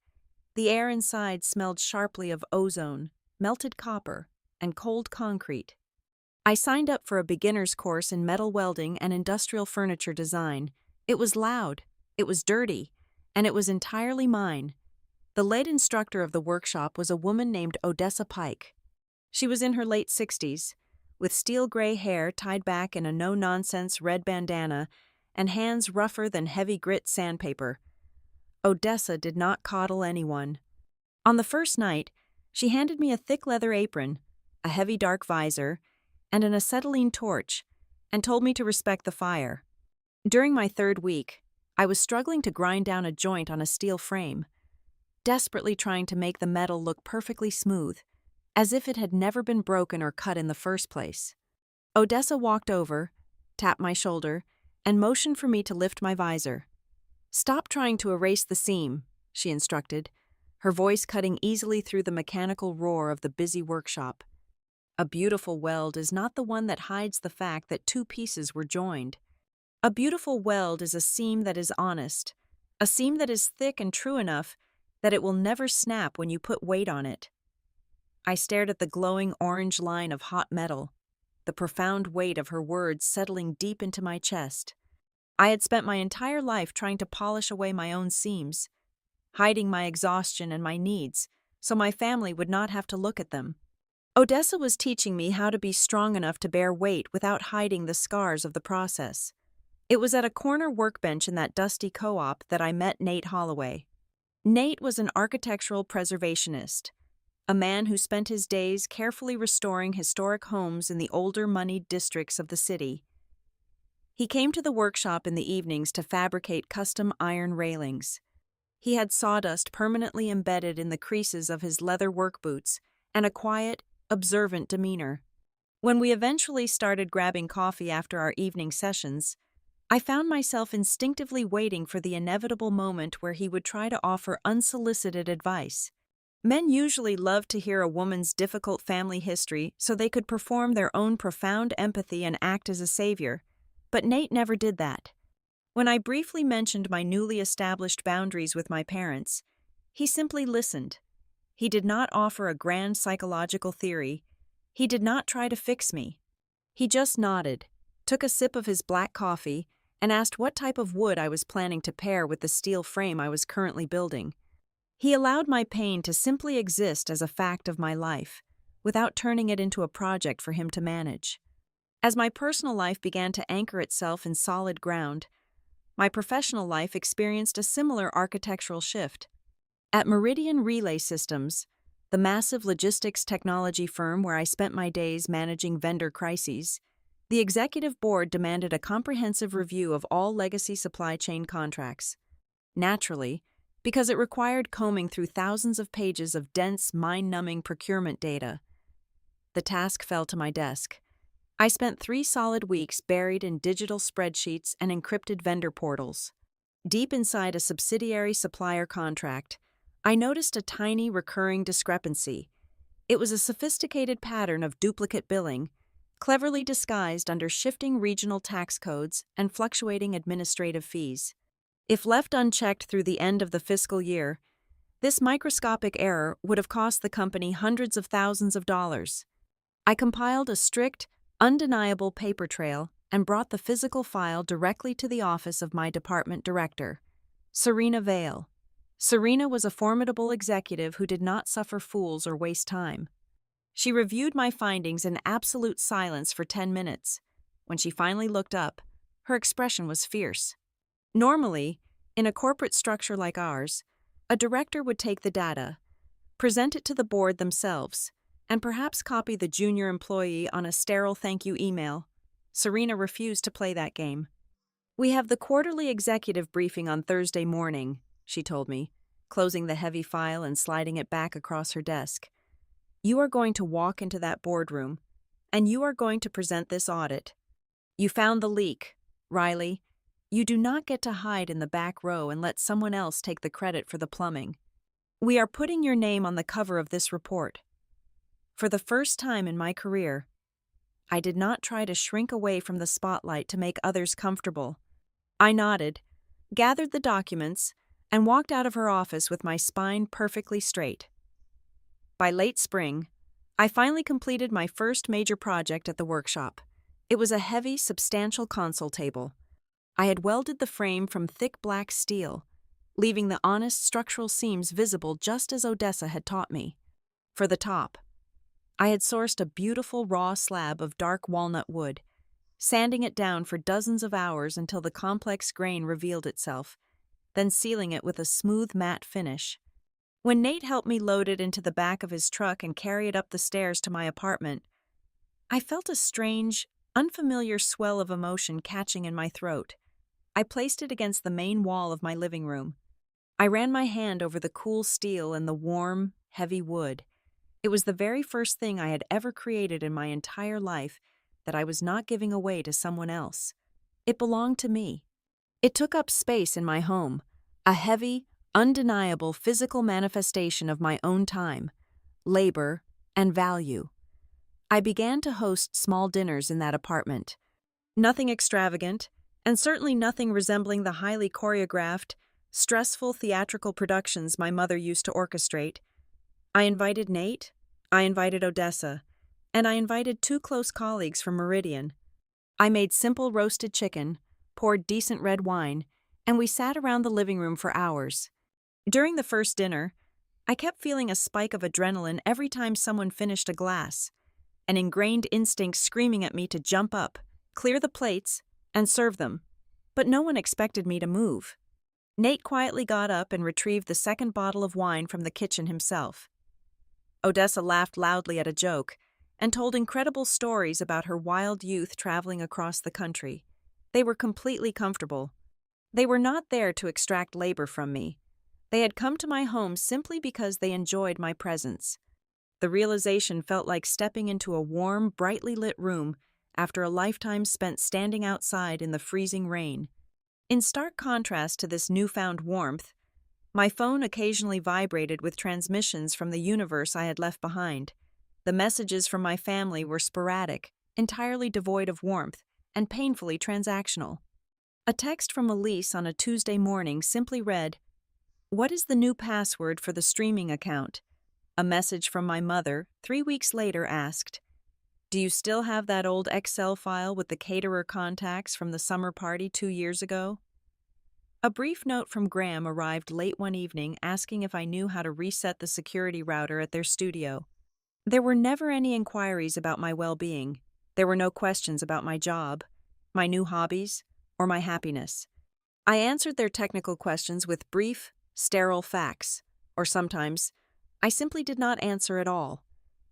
S1: The air inside smelled sharply of ozone, melted copper, and cold concrete. I signed up for a beginner's course in metal welding and industrial furniture design. It was loud, it was dirty, and it was entirely mine. The lead instructor of the workshop was a woman named Odessa Pike. She was in her late 60s, with steel-gray hair tied back in a no-nonsense red bandana and hands rougher than heavy grit sandpaper. Odessa did not coddle anyone. On the first night, she handed me a thick leather apron, a heavy dark visor, and an acetylene torch, and told me to respect the fire. During my third week, I was struggling to grind down a joint on a steel frame, desperately trying to make the metal look perfectly smooth, as if it had never been broken or cut in the first place. Odessa walked over, tapped my shoulder, and motioned for me to lift my visor. "Stop trying to erase the seam," she instructed, her voice cutting easily through the mechanical roar of the busy workshop. A beautiful weld is not the one that hides the fact that two pieces were joined. A beautiful weld is a seam that is honest, a seam that is thick and true enough that it will never snap when you put weight on it. I stared at the glowing orange line of hot metal, the profound weight of her words settling deep into my chest. I had spent my entire life trying to polish away my own seams, hiding my exhaustion and my needs, so my family would not have to look at them. Odessa was teaching me how to be strong enough to bear weight without hiding the scars of the process. It was at a corner workbench in that dusty co-op that I met Nate Holloway. Nate was an architectural preservationist, a man who spent his days carefully restoring historic homes in the older moneyed districts of the city. He came to the workshop in the evenings to fabricate custom iron railings. He had sawdust permanently embedded in the creases of his leather work boots and a quiet, observant demeanor. When we eventually started grabbing coffee after our evening sessions, I found myself instinctively waiting for the inevitable moment where he would try to offer unsolicited advice. Men usually love to hear a woman's difficult family history so they could perform their own profound empathy and act as a savior, but Nate never did that. When I briefly mentioned my newly established boundaries with my parents, he simply listened. He did not offer a grand psychological theory. He did not try to fix me. He just nodded, took a sip of his black coffee, and asked what type of wood I was planning to pair with the steel frame I was currently building. He allowed my pain to simply exist as a fact of my life, without turning it into a project for him to manage. As my personal life began to anchor itself in solid ground, my professional life experienced a similar architectural shift. At Meridian Relay Systems, the massive logistics technology firm where I spent my days managing vendor crises, the executive board demanded a comprehensive review of all legacy supply chain contracts. Naturally, because it required combing through thousands of pages of dense, mind-numbing procurement data. The task fell to my desk. I spent 3 solid weeks buried in digital spreadsheets and encrypted vendor portals. Deep inside a subsidiary supplier contract, I noticed a tiny recurring discrepancy. It was a sophisticated pattern of duplicate billing, cleverly disguised under shifting regional tax codes and fluctuating administrative fees. If left unchecked through the end of the fiscal year, this microscopic error would have cost the company hundreds of thousands of dollars. I compiled a strict, undeniable paper trail and brought the physical file directly to the office of my department director, Serena Vale. Serena was a formidable executive who did not suffer fools or waste time. She reviewed my findings in absolute silence for 10 minutes. When she finally looked up, her expression was fierce. Normally, in a corporate structure like ours, a director would take the data, present it to the board themselves, and perhaps copy the junior employee on a sterile thank you email. Serena refused to play that game. "We have the quarterly executive briefing on Thursday morning," she told me, closing the heavy file and sliding it back across her desk. "You are going to walk into that boardroom, and you are going to present this audit. You found the leak, Riley. You do not get to hide in the back row and let someone else take the credit for the plumbing. We are putting your name on the cover of this report." For the first time in my career, I did not try to shrink away from the spotlight to make others comfortable. I nodded, gathered the documents, and walked out of her office with my spine perfectly straight. By late spring, I finally completed my first major project at the workshop. It was a heavy, substantial console table. I had welded the frame from thick black steel, leaving the honest structural seams visible just as Odessa had taught me. For the top, I had sourced a beautiful raw slab of dark walnut wood, sanding it down for dozens of hours until the complex grain revealed itself, then sealing it with a smooth matte finish. When Nate helped me load it into the back of his truck and carry it up the stairs to my apartment, I felt a strange, unfamiliar swell of emotion catching in my throat. I placed it against the main wall of my living room. I ran my hand over the cool steel and the warm, heavy wood. It was the very first thing I had ever created in my entire life that I was not giving away to someone else. It belonged to me. It took up space in my home, a heavy, undeniable physical manifestation of my own time, labor, and value. I began to host small dinners in that apartment. Nothing extravagant, and certainly nothing resembling the highly choreographed, stressful theatrical productions my mother used to orchestrate. I invited Nate, I invited Odessa, and I invited two close colleagues from Meridian. I made simple roasted chicken, poured decent red wine, and we sat around the living room for hours. During the first dinner, I kept feeling a spike of adrenaline every time someone finished a glass, an ingrained instinct screaming at me to jump up, clear the plates, and serve them. But no one expected me to move. Nate quietly got up and retrieved the second bottle of wine from the kitchen himself. Odessa laughed loudly at a joke and told incredible stories about her wild youth traveling across the country. They were completely comfortable. They were not there to extract labor from me. They had come to my home simply because they enjoyed my presence. The realization felt like stepping into a warm, brightly lit room after a lifetime spent standing outside in the freezing rain. In stark contrast to this newfound warmth, my phone occasionally vibrated with transmissions from the universe I had left behind. The messages from my family were sporadic, entirely devoid of warmth, and painfully transactional. A text from Elise on a Tuesday morning simply read, "What is the new password for the streaming account?" A message from my mother 3 weeks later asked, "Do you still have that old Excel file with the caterer contacts from the summer party 2 years ago?" A brief note from Graham arrived late one evening asking if I knew how to reset the security router at their studio. There were never any inquiries about my well-being. There were no questions about my job, my new hobbies, or my happiness. I answered their technical questions with brief, sterile facts, or sometimes, I simply did not answer at all.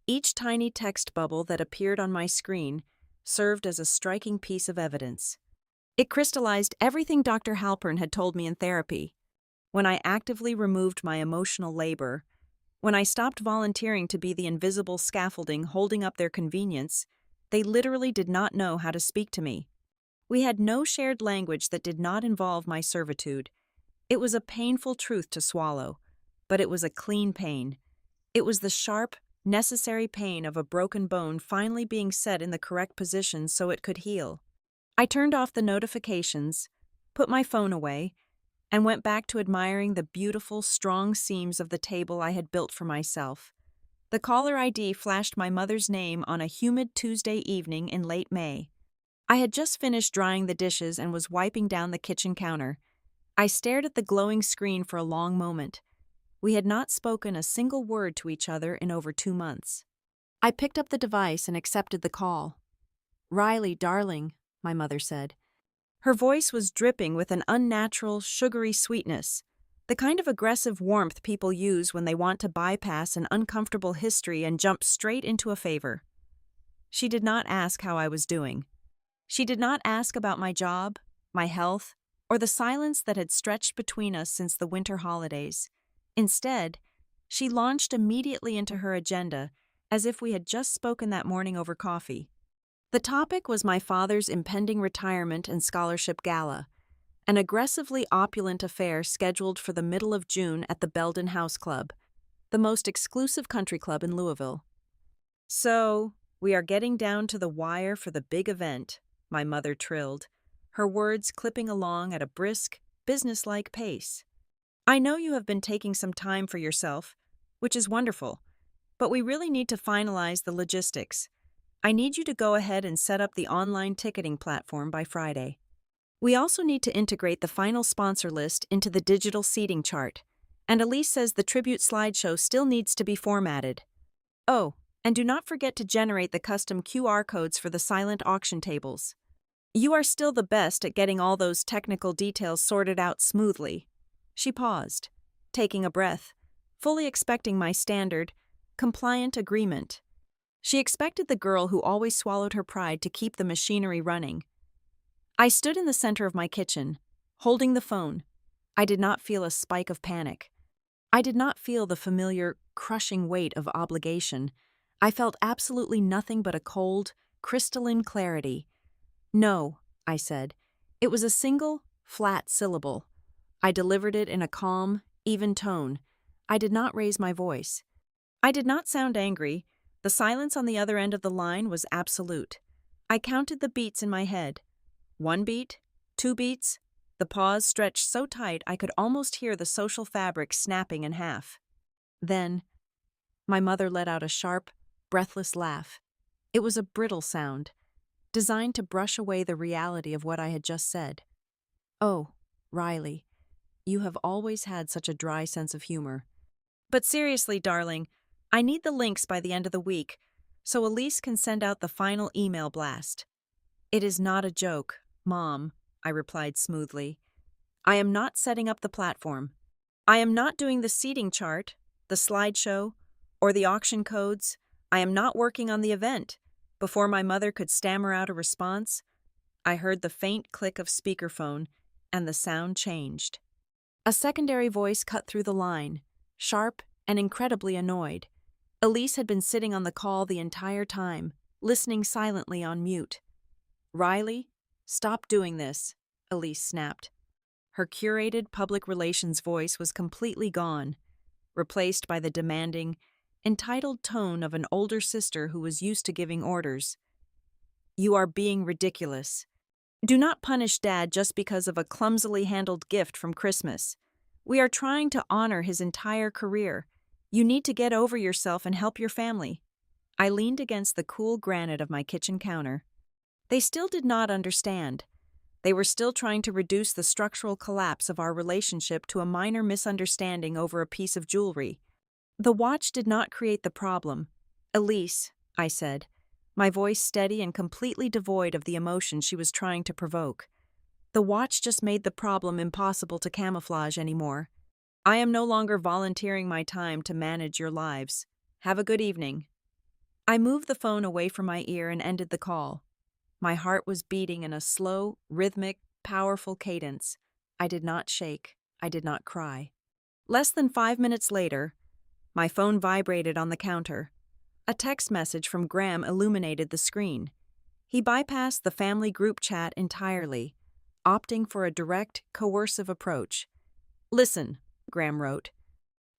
S1: Each tiny text bubble that appeared on my screen served as a striking piece of evidence. It crystallized everything Dr. Halpern had told me in therapy. When I actively removed my emotional labor, when I stopped volunteering to be the invisible scaffolding holding up their convenience, they literally did not know how to speak to me. We had no shared language that did not involve my servitude. It was a painful truth to swallow, but it was a clean pain. It was the sharp, necessary pain of a broken bone finally being set in the correct position so it could heal. I turned off the notifications, put my phone away, and went back to admiring the beautiful, strong seams of the table I had built for myself. The caller ID flashed my mother's name on a humid Tuesday evening in late May. I had just finished drying the dishes and was wiping down the kitchen counter. I stared at the glowing screen for a long moment. We had not spoken a single word to each other in over 2 months. I picked up the device and accepted the call. "Riley, darling," my mother said. Her voice was dripping with an unnatural, sugary sweetness, the kind of aggressive warmth people use when they want to bypass an uncomfortable history and jump straight into a favor. She did not ask how I was doing. She did not ask about my job, my health, or the silence that had stretched between us since the winter holidays. Instead, she launched immediately into her agenda, as if we had just spoken that morning over coffee. The topic was my father's impending retirement and scholarship gala, an aggressively opulent affair scheduled for the middle of June at the Belden House Club, the most exclusive country club in Louisville. "So, we are getting down to the wire for the big event," my mother trilled, her words clipping along at a brisk, businesslike pace. "I know you have been taking some time for yourself, which is wonderful, but we really need to finalize the logistics. I need you to go ahead and set up the online ticketing platform by Friday. We also need to integrate the final sponsor list into the digital seating chart, and Elise says the tribute slideshow still needs to be formatted. Oh, and do not forget to generate the custom QR codes for the silent auction tables. You are still the best at getting all those technical details sorted out smoothly." She paused, taking a breath, fully expecting my standard, compliant agreement. She expected the girl who always swallowed her pride to keep the machinery running. I stood in the center of my kitchen, holding the phone. I did not feel a spike of panic. I did not feel the familiar, crushing weight of obligation. I felt absolutely nothing but a cold, crystalline clarity. "No," I said. It was a single, flat syllable. I delivered it in a calm, even tone. I did not raise my voice. I did not sound angry, The silence on the other end of the line was absolute. I counted the beats in my head. 1 beat, 2 beats. The pause stretched so tight I could almost hear the social fabric snapping in half. Then, my mother let out a sharp, breathless laugh. It was a brittle sound, designed to brush away the reality of what I had just said. "Oh, Riley, you have always had such a dry sense of humor. But seriously, darling, I need the links by the end of the week, so Elise can send out the final email blast." "It is not a joke, Mom," I replied smoothly. "I am not setting up the platform. I am not doing the seating chart, the slideshow, or the auction codes. I am not working on the event." Before my mother could stammer out a response, I heard the faint click of speakerphone, and the sound changed. A secondary voice cut through the line, sharp and incredibly annoyed. Elise had been sitting on the call the entire time, listening silently on mute. "Riley, stop doing this," Elise snapped. Her curated public relations voice was completely gone, replaced by the demanding, entitled tone of an older sister who was used to giving orders. "You are being ridiculous. Do not punish Dad just because of a clumsily handled gift from Christmas. We are trying to honor his entire career. You need to get over yourself and help your family." I leaned against the cool granite of my kitchen counter. They still did not understand. They were still trying to reduce the structural collapse of our relationship to a minor misunderstanding over a piece of jewelry. "The watch did not create the problem. Elise," I said, my voice steady and completely devoid of the emotion she was trying to provoke. "The watch just made the problem impossible to camouflage anymore. I am no longer volunteering my time to manage your lives. Have a good evening." I moved the phone away from my ear and ended the call. My heart was beating in a slow, rhythmic, powerful cadence. I did not shake. I did not cry. Less than 5 minutes later, my phone vibrated on the counter. A text message from Graham illuminated the screen. He bypassed the family group chat entirely, opting for a direct, coercive approach. "Listen," Graham wrote.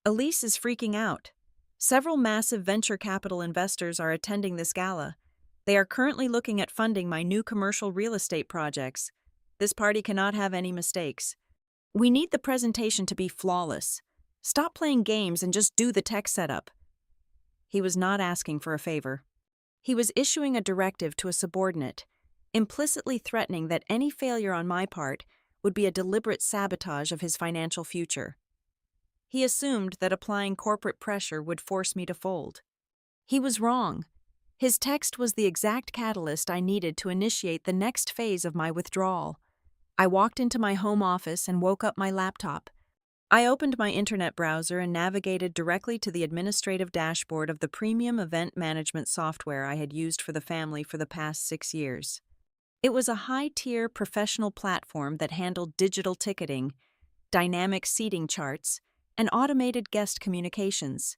S1: "Elise is freaking out. Several massive venture capital investors are attending this gala. They are currently looking at funding my new commercial real estate projects. This party cannot have any mistakes. We need the presentation to be flawless. Stop playing games and just do the tech setup." He was not asking for a favor. He was issuing a directive to a subordinate, implicitly threatening that any failure on my part would be a deliberate sabotage of his financial future. He assumed that applying corporate pressure would force me to fold. He was wrong. His text was the exact catalyst I needed to initiate the next phase of my withdrawal. I walked into my home office and woke up my laptop. I opened my internet browser and navigated directly to the administrative dashboard of the premium event management software I had used for the family for the past 6 years. It was a high-tier professional platform that handled digital ticketing, dynamic seating charts, and automated guest communications.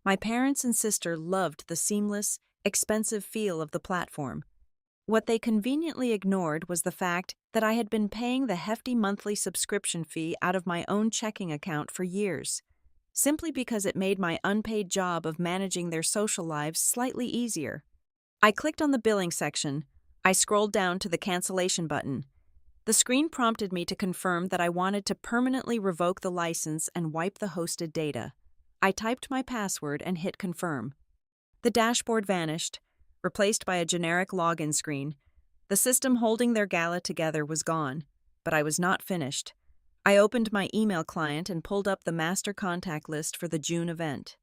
S1: My parents and sister loved the seamless, expensive feel of the platform. What they conveniently ignored was the fact that I had been paying the hefty monthly subscription fee out of my own checking account for years, simply because it made my unpaid job of managing their social lives slightly easier. I clicked on the billing section. I scrolled down to the cancellation button. The screen prompted me to confirm that I wanted to permanently revoke the license and wipe the hosted data. I typed my password and hit confirm. The dashboard vanished, replaced by a generic login screen. The system holding their gala together was gone, but I was not finished. I opened my email client and pulled up the master contact list for the June event.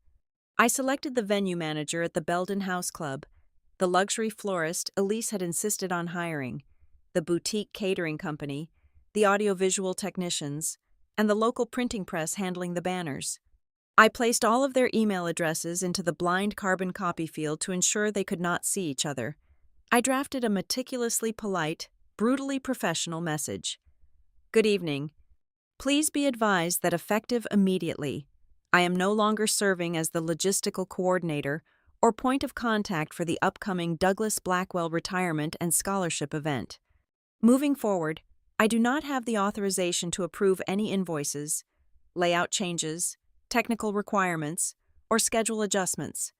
S1: I selected the venue manager at the Belden House Club, the luxury florist Elise had insisted on hiring, the boutique catering company, the audiovisual technicians, and the local printing press handling the banners. I placed all of their email addresses into the blind carbon copy field to ensure they could not see each other. I drafted a meticulously polite, brutally professional message. "Good evening. Please be advised that effective immediately, I am no longer serving as the logistical coordinator or point of contact for the upcoming Douglas Blackwell retirement and scholarship event. Moving forward, I do not have the authorization to approve any invoices, layout changes, technical requirements, or schedule adjustments.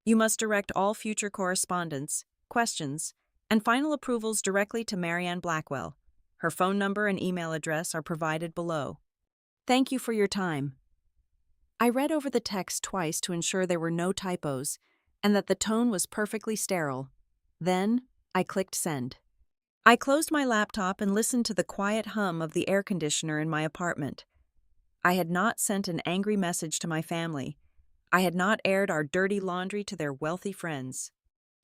S1: You must direct all future correspondence, questions, and final approvals directly to Marianne Blackwell. Her phone number and email address are provided below. Thank you for your time. I read over the text twice to ensure there were no typos and that the tone was perfectly sterile. Then, I clicked send. I closed my laptop and listened to the quiet hum of the air conditioner in my apartment. I had not sent an angry message to my family. I had not aired our dirty laundry to their wealthy friends.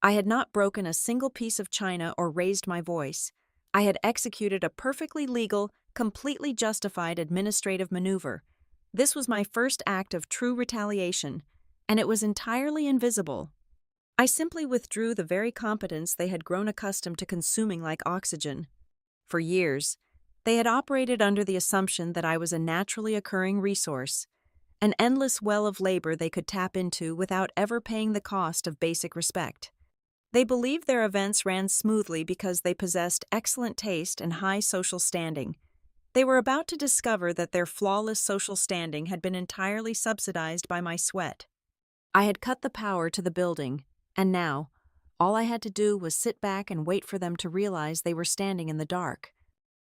S1: I had not broken a single piece of china or raised my voice. I had executed a perfectly legal, completely justified administrative maneuver. This was my first act of true retaliation, and it was entirely invisible. I simply withdrew the very competence they had grown accustomed to consuming like oxygen. For years, they had operated under the assumption that I was a naturally occurring resource, an endless well of labor they could tap into without ever paying the cost of basic respect. They believed their events ran smoothly because they possessed excellent taste and high social standing. They were about to discover that their flawless social standing had been entirely subsidized by my sweat. I had cut the power to the building, and now, all I had to do was sit back and wait for them to realize they were standing in the dark.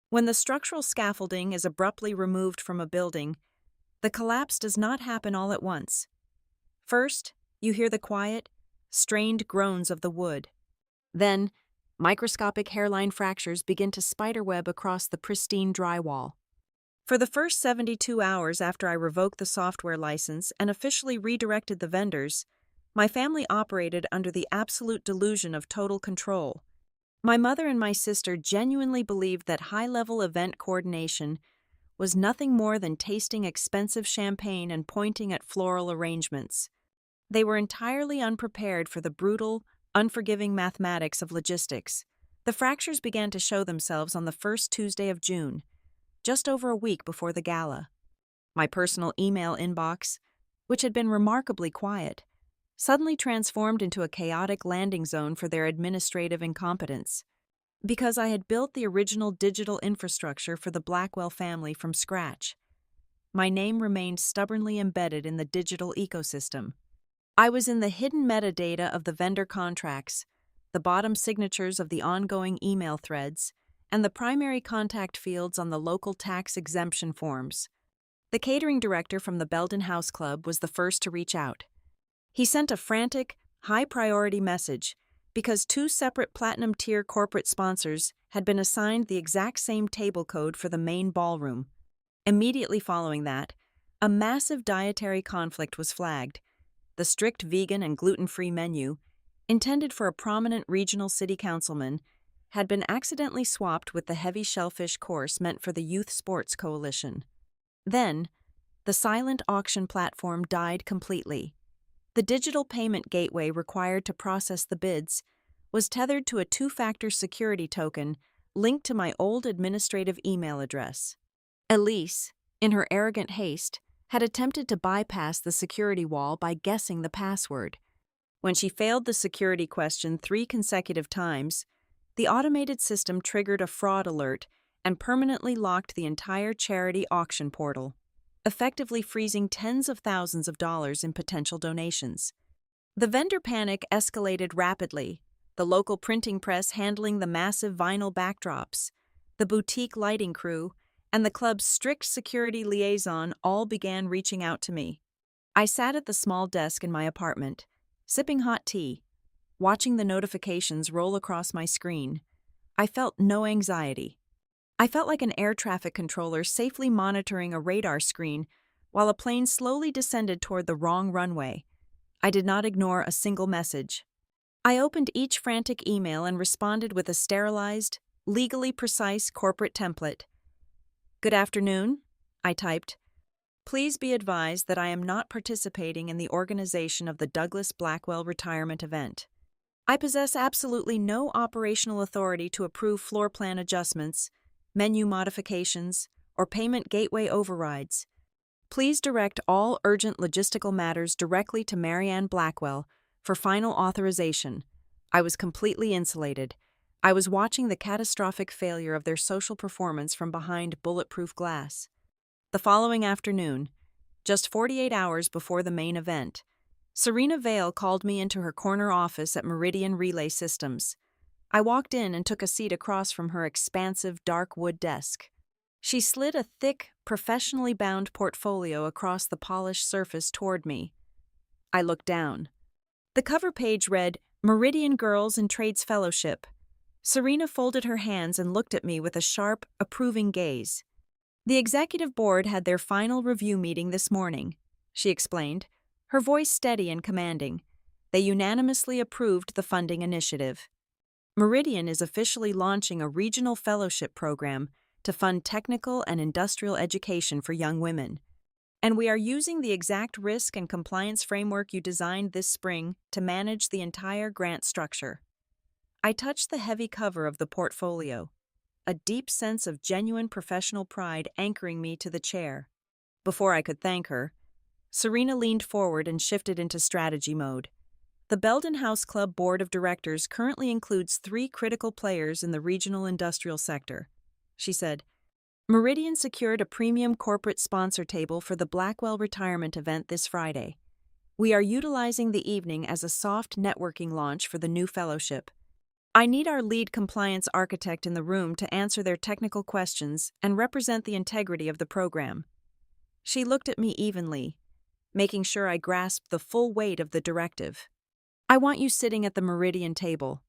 S1: When the structural scaffolding is abruptly removed from a building, the collapse does not happen all at once. First, you hear the quiet, strained groans of the wood. Then, microscopic hairline fractures begin to spiderweb across the pristine drywall. For the first 72 hours after I revoked the software license and officially redirected the vendors, my family operated under the absolute delusion of total control. My mother and my sister genuinely believed that high-level event coordination was nothing more than tasting expensive champagne and pointing at floral arrangements. They were entirely unprepared for the brutal, unforgiving mathematics of logistics. The fractures began to show themselves on the first Tuesday of June, just over a week before the gala. My personal email inbox, which had been remarkably quiet, suddenly transformed into a chaotic landing zone for their administrative incompetence. Because I had built the original digital infrastructure for the Blackwell family from scratch, my name remained stubbornly embedded in the digital ecosystem. I was in the hidden metadata of the vendor contracts, the bottom signatures of the ongoing email threads, and the primary contact fields on the local tax exemption forms. The catering director from the Belden House Club was the first to reach out. He sent a frantic, high-priority message because 2 separate platinum-tier corporate sponsors had been assigned the exact same table code for the main ballroom. Immediately following that, a massive dietary conflict was flagged. The strict vegan and gluten-free menu, intended for a prominent regional city councilman, had been accidentally swapped with the heavy shellfish course meant for the Youth Sports Coalition. Then, the silent auction platform died completely. The digital payment gateway required to process the bids was tethered to a 2-factor security token linked to my old administrative email address. Elise, in her arrogant haste, had attempted to bypass the security wall by guessing the password. When she failed the security question 3 consecutive times, the automated system triggered a fraud alert and permanently locked the entire charity auction portal, effectively freezing tens of thousands of dollars in potential donations. The vendor panic escalated rapidly, the local printing press handling the massive vinyl backdrops, the boutique lighting crew, and the club's strict security liaison all began reaching out to me. I sat at the small desk in my apartment, sipping hot tea, watching the notifications roll across my screen. I felt no anxiety. I felt like an air traffic controller safely monitoring a radar screen while a plane slowly descended toward the wrong runway. I did not ignore a single message. I opened each frantic email and responded with a sterilized, legally precise corporate template. "Good afternoon," I typed. "Please be advised that I am not participating in the organization of the Douglas Blackwell retirement event. I possess absolutely no operational authority to approve floor plan adjustments, menu modifications, or payment gateway overrides. Please direct all urgent logistical matters directly to Marianne Blackwell for final authorization." I was completely insulated. I was watching the catastrophic failure of their social performance from behind bulletproof glass. The following afternoon, just 48 hours before the main event, Serena Vale called me into her corner office at Meridian Relay Systems. I walked in and took a seat across from her expansive dark wood desk. She slid a thick, professionally bound portfolio across the polished surface toward me. I looked down. The cover page read, Meridian Girls in Trades Fellowship. Serena folded her hands and looked at me with a sharp, approving gaze. The executive board had their final review meeting this morning, she explained, her voice steady and commanding. They unanimously approved the funding initiative. Meridian is officially launching a regional fellowship program to fund technical and industrial education for young women. And we are using the exact risk and compliance framework you designed this spring to manage the entire grant structure. I touched the heavy cover of the portfolio, a deep sense of genuine professional pride anchoring me to the chair. Before I could thank her, Serena leaned forward and shifted into strategy mode. The Belden House Club Board of Directors currently includes 3 critical players in the regional industrial sector, she said. Meridian secured a premium corporate sponsor table for the Blackwell retirement event this Friday. We are utilizing the evening as a soft networking launch for the new fellowship. I need our lead compliance architect in the room to answer their technical questions and represent the integrity of the program. She looked at me evenly, making sure I grasped the full weight of the directive. I want you sitting at the Meridian table.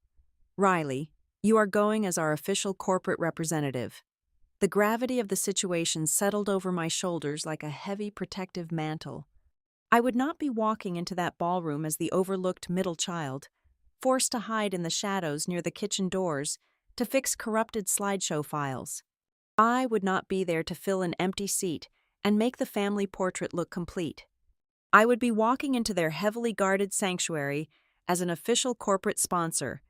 S1: Riley, you are going as our official corporate representative. The gravity of the situation settled over my shoulders like a heavy protective mantle. I would not be walking into that ballroom as the overlooked middle child, forced to hide in the shadows near the kitchen doors to fix corrupted slideshow files. I would not be there to fill an empty seat and make the family portrait look complete. I would be walking into their heavily guarded sanctuary as an official corporate sponsor,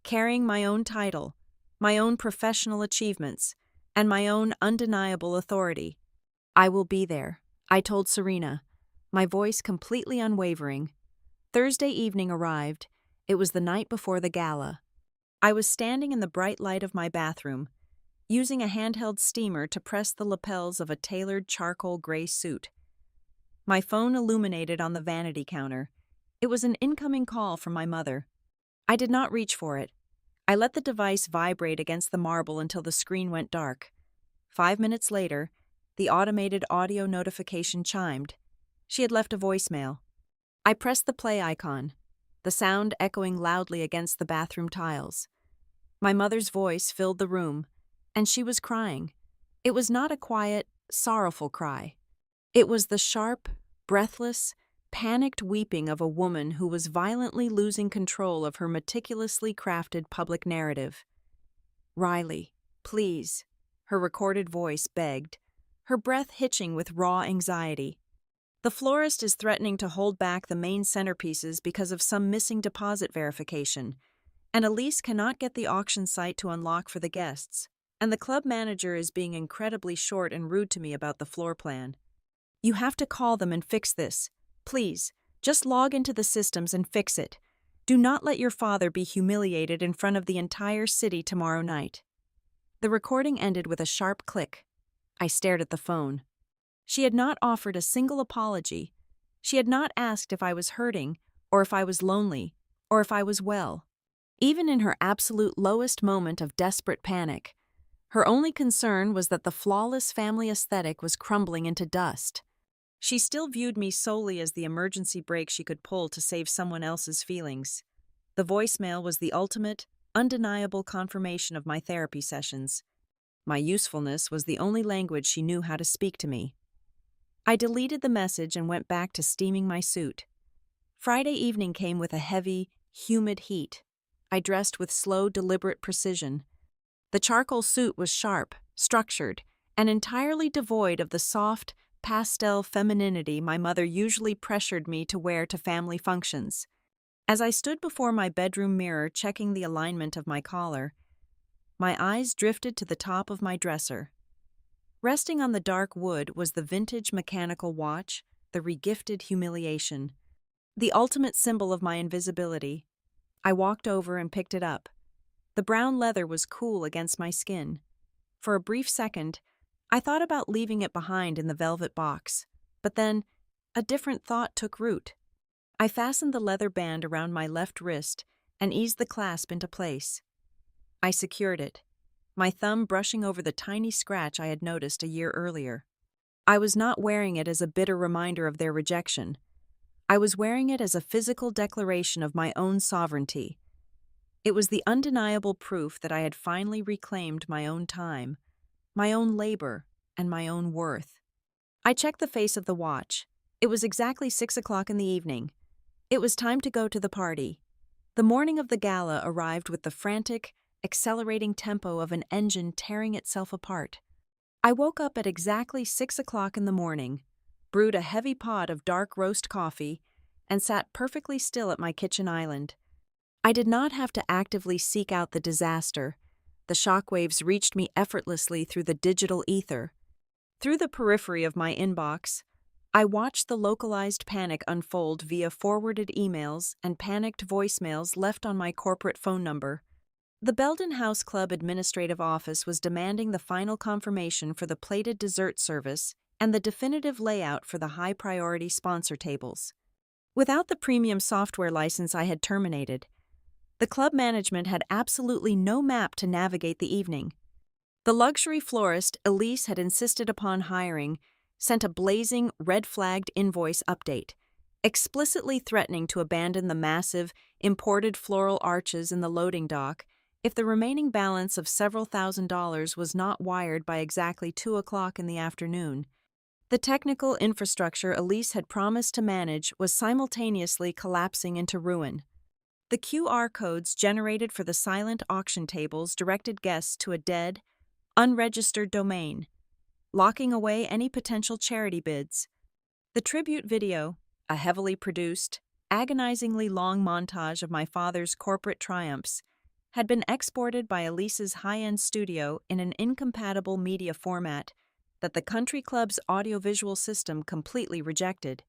S1: carrying my own title, my own professional achievements, and my own undeniable authority. I will be there, I told Serena, my voice completely unwavering. Thursday evening arrived. It was the night before the gala. I was standing in the bright light of my bathroom, using a handheld steamer to press the lapels of a tailored charcoal gray suit. My phone illuminated on the vanity counter. It was an incoming call from my mother. I did not reach for it. I let the device vibrate against the marble until the screen went dark. 5 minutes later, the automated audio notification chimed. She had left a voicemail. I pressed the play icon, the sound echoing loudly against the bathroom tiles. My mother's voice filled the room, and she was crying. It was not a quiet, sorrowful cry. It was the sharp, breathless, panicked weeping of a woman who was violently losing control of her meticulously crafted public narrative. Riley, please, her recorded voice begged, her breath hitching with raw anxiety. The florist is threatening to hold back the main centerpieces because of some missing deposit verification, and Elise cannot get the auction site to unlock for the guests, and the club manager is being incredibly short and rude to me about the floor plan. You have to call them and fix this. Please, just log into the systems and fix it. Do not let your father be humiliated in front of the entire city tomorrow night. The recording ended with a sharp click. I stared at the phone. She had not offered a single apology. She had not asked if I was hurting, or if I was lonely, or if I was well. Even in her absolute lowest moment of desperate panic, her only concern was that the flawless family aesthetic was crumbling into dust. She still viewed me solely as the emergency brake she could pull to save someone else's feelings. The voicemail was the ultimate, undeniable confirmation of my therapy sessions. My usefulness was the only language she knew how to speak to me. I deleted the message and went back to steaming my suit. Friday evening came with a heavy, humid heat. I dressed with slow, deliberate precision. The charcoal suit was sharp, structured, and entirely devoid of the soft, pastel femininity my mother usually pressured me to wear to family functions. As I stood before my bedroom mirror checking the alignment of my collar, my eyes drifted to the top of my dresser. Resting on the dark wood was the vintage mechanical watch, the Regifted Humiliation, the ultimate symbol of my invisibility. I walked over and picked it up. The brown leather was cool against my skin. For a brief second, I thought about leaving it behind in the velvet box, but then a different thought took root. I fastened the leather band around my left wrist and eased the clasp into place. I secured it, my thumb brushing over the tiny scratch I had noticed a year earlier. I was not wearing it as a bitter reminder of their rejection. I was wearing it as a physical declaration of my own sovereignty. It was the undeniable proof that I had finally reclaimed my own time, my own labor, and my own worth. I checked the face of the watch. It was exactly 6 o'clock in the evening. It was time to go to the party. The morning of the gala arrived with the frantic, accelerating tempo of an engine tearing itself apart. I woke up at exactly 6 o'clock in the morning, brewed a heavy pot of dark roast coffee, and sat perfectly still at my kitchen island. I did not have to actively seek out the disaster. The shockwaves reached me effortlessly through the digital ether. Through the periphery of my inbox, I watched the localized panic unfold via forwarded emails and panicked voicemails left on my corporate phone number. The Belden House Club administrative office was demanding the final confirmation for the plated dessert service and the definitive layout for the high-priority sponsor tables. Without the premium software license I had terminated, the club management had absolutely no map to navigate the evening. The luxury florist Elise had insisted upon hiring sent a blazing, red-flagged invoice update, explicitly threatening to abandon the massive, imported floral arches in the loading dock if the remaining balance of several $1,000s was not wired by exactly 2 o'clock in the afternoon. The technical infrastructure Elise had promised to manage was simultaneously collapsing into ruin. The QR codes generated for the silent auction tables directed guests to a dead, unregistered domain, locking away any potential charity bids. The tribute video, a heavily produced, agonizingly long montage of my father's corporate triumphs, had been exported by Elise's high-end studio in an incompatible media format that the country club's audiovisual system completely rejected.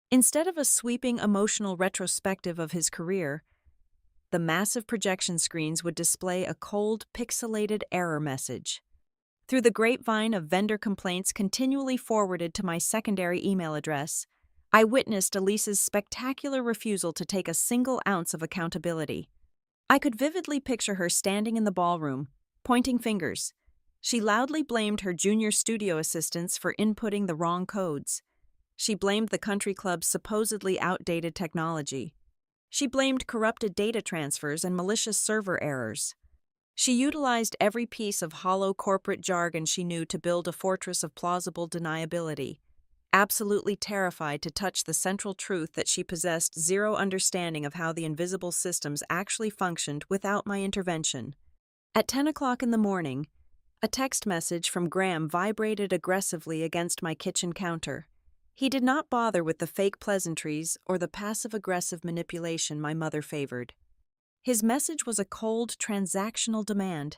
S1: Instead of a sweeping emotional retrospective of his career, the massive projection screens would display a cold, pixelated error message. Through the grapevine of vendor complaints continually forwarded to my secondary email address, I witnessed Elise's spectacular refusal to take a single ounce of accountability. I could vividly picture her standing in the ballroom, pointing fingers. She loudly blamed her junior studio assistants for inputting the wrong codes. She blamed the country club's supposedly outdated technology. She blamed corrupted data transfers and malicious server errors. She utilized every piece of hollow corporate jargon she knew to build a fortress of plausible deniability, absolutely terrified to touch the central truth that she possessed zero understanding of how the invisible systems actually functioned without my intervention. At 10 o'clock in the morning, a text message from Graham vibrated aggressively against my kitchen counter. He did not bother with the fake pleasantries or the passive-aggressive manipulation my mother favored. His message was a cold, transactional demand.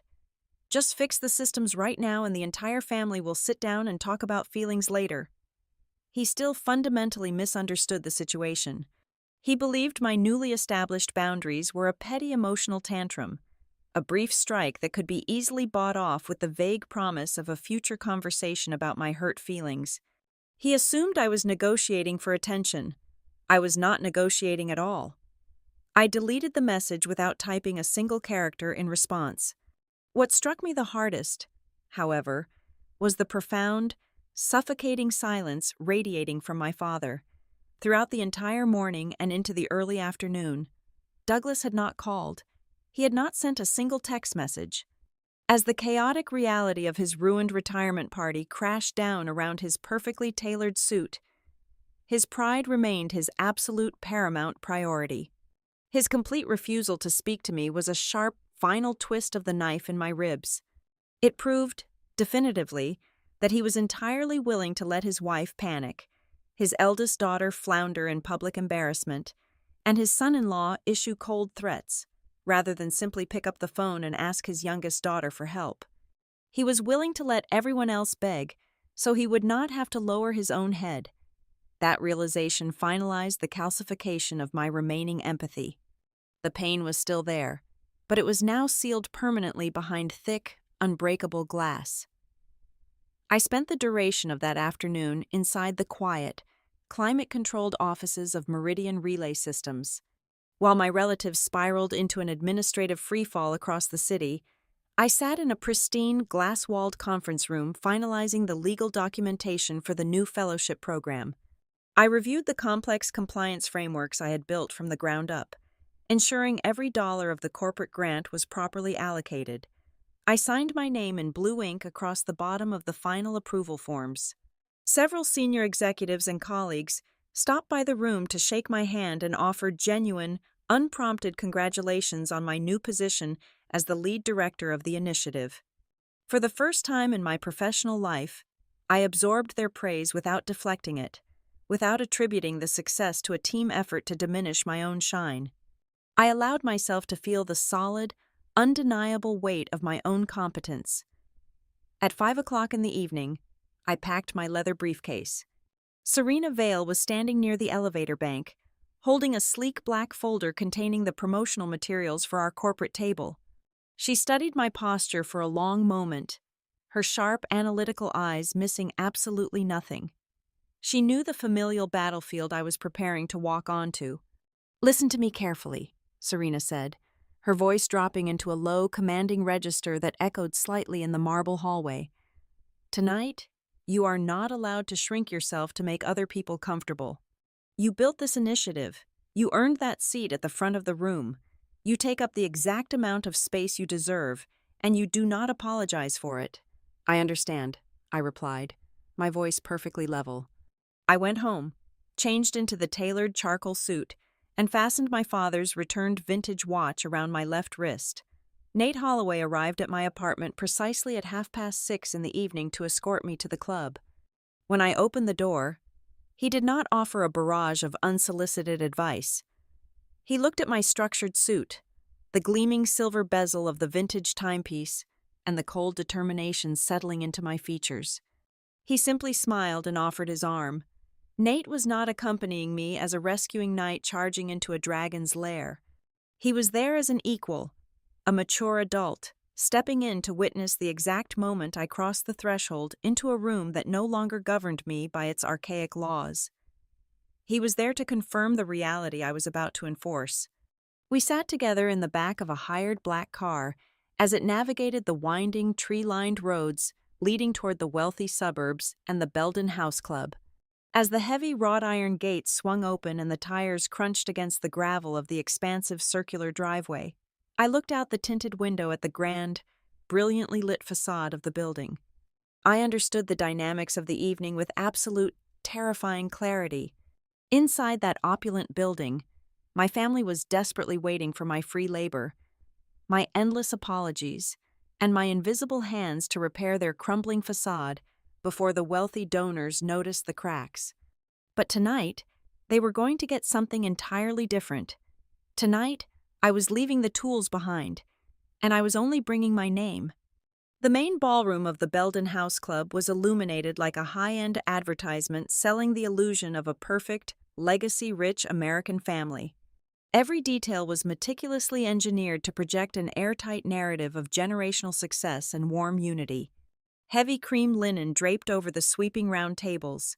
S1: Just fix the systems right now and the entire family will sit down and talk about feelings later. He still fundamentally misunderstood the situation. He believed my newly established boundaries were a petty emotional tantrum, a brief strike that could be easily bought off with the vague promise of a future conversation about my hurt feelings. He assumed I was negotiating for attention. I was not negotiating at all. I deleted the message without typing a single character in response. What struck me the hardest, however, was the profound, suffocating silence radiating from my father. Throughout the entire morning and into the early afternoon, Douglas had not called. He had not sent a single text message. As the chaotic reality of his ruined retirement party crashed down around his perfectly tailored suit, his pride remained his absolute paramount priority. His complete refusal to speak to me was a sharp, final twist of the knife in my ribs. It proved, definitively, that he was entirely willing to let his wife panic, his eldest daughter flounder in public embarrassment, and his son-in-law issue cold threats, rather than simply pick up the phone and ask his youngest daughter for help. He was willing to let everyone else beg, so he would not have to lower his own head. That realization finalized the calcification of my remaining empathy. The pain was still there, but it was now sealed permanently behind thick, unbreakable glass. I spent the duration of that afternoon inside the quiet, climate-controlled offices of Meridian Relay Systems. While my relatives spiraled into an administrative freefall across the city, I sat in a pristine, glass-walled conference room finalizing the legal documentation for the new fellowship program. I reviewed the complex compliance frameworks I had built from the ground up, ensuring every dollar of the corporate grant was properly allocated. I signed my name in blue ink across the bottom of the final approval forms. Several senior executives and colleagues stopped by the room to shake my hand and offer genuine, unprompted congratulations on my new position as the lead director of the initiative. For the first time in my professional life, I absorbed their praise without deflecting it, without attributing the success to a team effort to diminish my own shine. I allowed myself to feel the solid, undeniable weight of my own competence. At 5 o'clock in the evening, I packed my leather briefcase. Serena Vale was standing near the elevator bank, holding a sleek black folder containing the promotional materials for our corporate table. She studied my posture for a long moment, her sharp, analytical eyes missing absolutely nothing. She knew the familial battlefield I was preparing to walk onto. "Listen to me carefully," Serena said, her voice dropping into a low, commanding register that echoed slightly in the marble hallway. "Tonight, you are not allowed to shrink yourself to make other people comfortable. You built this initiative. You earned that seat at the front of the room. You take up the exact amount of space you deserve, and you do not apologize for it." "I understand," I replied, my voice perfectly level. I went home, changed into the tailored charcoal suit, and fastened my father's returned vintage watch around my left wrist. Nate Holloway arrived at my apartment precisely at 6:30 in the evening to escort me to the club. When I opened the door, he did not offer a barrage of unsolicited advice. He looked at my structured suit, the gleaming silver bezel of the vintage timepiece, and the cold determination settling into my features. He simply smiled and offered his arm. Nate was not accompanying me as a rescuing knight charging into a dragon's lair. He was there as an equal, a mature adult, stepping in to witness the exact moment I crossed the threshold into a room that no longer governed me by its archaic laws. He was there to confirm the reality I was about to enforce. We sat together in the back of a hired black car as it navigated the winding, tree-lined roads leading toward the wealthy suburbs and the Belden House Club. As the heavy wrought iron gates swung open and the tires crunched against the gravel of the expansive circular driveway, I looked out the tinted window at the grand, brilliantly lit facade of the building. I understood the dynamics of the evening with absolute, terrifying clarity. Inside that opulent building, my family was desperately waiting for my free labor, my endless apologies, and my invisible hands to repair their crumbling facade before the wealthy donors noticed the cracks. But tonight, they were going to get something entirely different. Tonight, I was leaving the tools behind, and I was only bringing my name. The main ballroom of the Belden House Club was illuminated like a high-end advertisement selling the illusion of a perfect, legacy-rich American family. Every detail was meticulously engineered to project an airtight narrative of generational success and warm unity. Heavy cream linen draped over the sweeping round tables,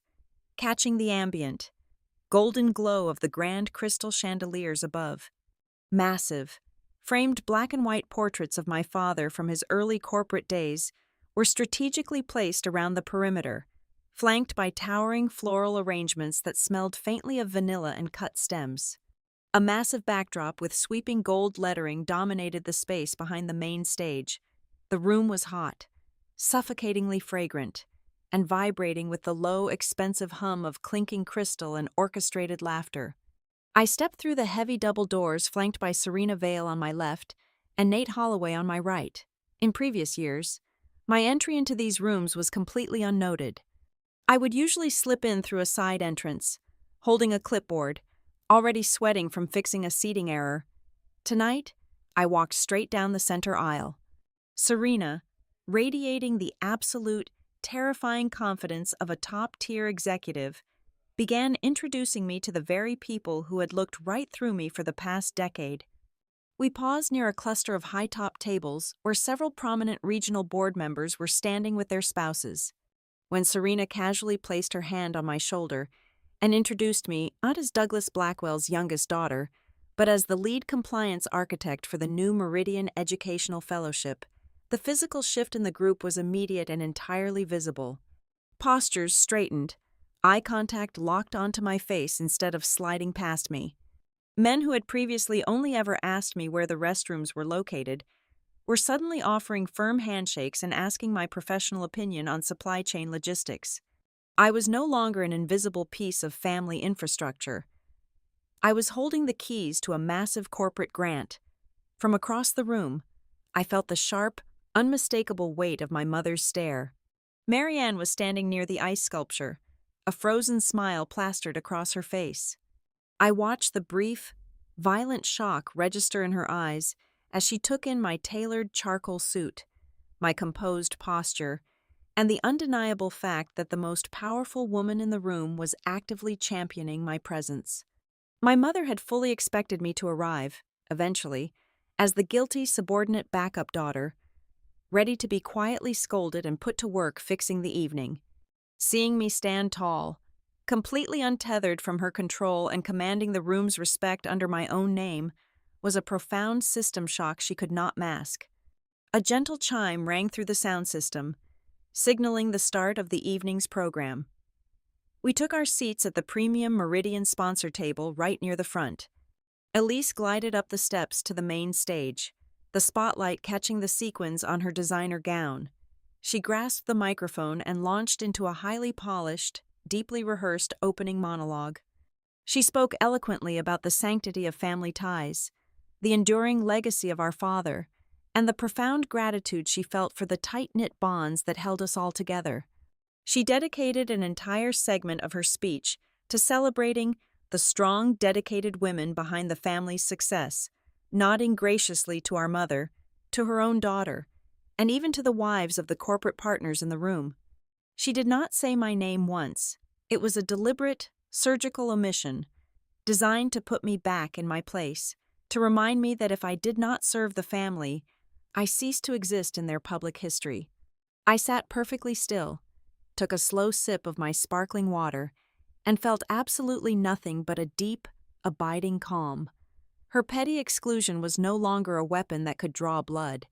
S1: catching the ambient, golden glow of the grand crystal chandeliers above. Massive, framed black and white portraits of my father from his early corporate days were strategically placed around the perimeter, flanked by towering floral arrangements that smelled faintly of vanilla and cut stems. A massive backdrop with sweeping gold lettering dominated the space behind the main stage. The room was hot, suffocatingly fragrant, and vibrating with the low, expensive hum of clinking crystal and orchestrated laughter. I stepped through the heavy double doors flanked by Serena Vale on my left and Nate Holloway on my right. In previous years, my entry into these rooms was completely unnoted. I would usually slip in through a side entrance, holding a clipboard, already sweating from fixing a seating error. Tonight, I walked straight down the center aisle. Serena, radiating the absolute, terrifying confidence of a top-tier executive, began introducing me to the very people who had looked right through me for the past decade. We paused near a cluster of high-top tables where several prominent regional board members were standing with their spouses. When Serena casually placed her hand on my shoulder and introduced me not as Douglas Blackwell's youngest daughter, but as the lead compliance architect for the new Meridian Educational Fellowship. The physical shift in the group was immediate and entirely visible. Postures straightened, eye contact locked onto my face instead of sliding past me. Men who had previously only ever asked me where the restrooms were located were suddenly offering firm handshakes and asking my professional opinion on supply chain logistics. I was no longer an invisible piece of family infrastructure. I was holding the keys to a massive corporate grant. From across the room, I felt the sharp, unmistakable weight of my mother's stare. Marianne was standing near the ice sculpture, a frozen smile plastered across her face. I watched the brief, violent shock register in her eyes as she took in my tailored charcoal suit, my composed posture, and the undeniable fact that the most powerful woman in the room was actively championing my presence. My mother had fully expected me to arrive, eventually, as the guilty subordinate backup daughter, ready to be quietly scolded and put to work fixing the evening. Seeing me stand tall, completely untethered from her control and commanding the room's respect under my own name, was a profound system shock she could not mask. A gentle chime rang through the sound system, signaling the start of the evening's program. We took our seats at the premium Meridian sponsor table right near the front. Elise glided up the steps to the main stage, the spotlight catching the sequins on her designer gown. She grasped the microphone and launched into a highly polished, deeply rehearsed opening monologue. She spoke eloquently about the sanctity of family ties, the enduring legacy of our father, and the profound gratitude she felt for the tight-knit bonds that held us all together. She dedicated an entire segment of her speech to celebrating the strong, dedicated women behind the family's success, nodding graciously to our mother, to her own daughter, and even to the wives of the corporate partners in the room. She did not say my name once. It was a deliberate, surgical omission, designed to put me back in my place, to remind me that if I did not serve the family, I ceased to exist in their public history. I sat perfectly still, took a slow sip of my sparkling water, and felt absolutely nothing but a deep, abiding calm. Her petty exclusion was no longer a weapon that could draw blood.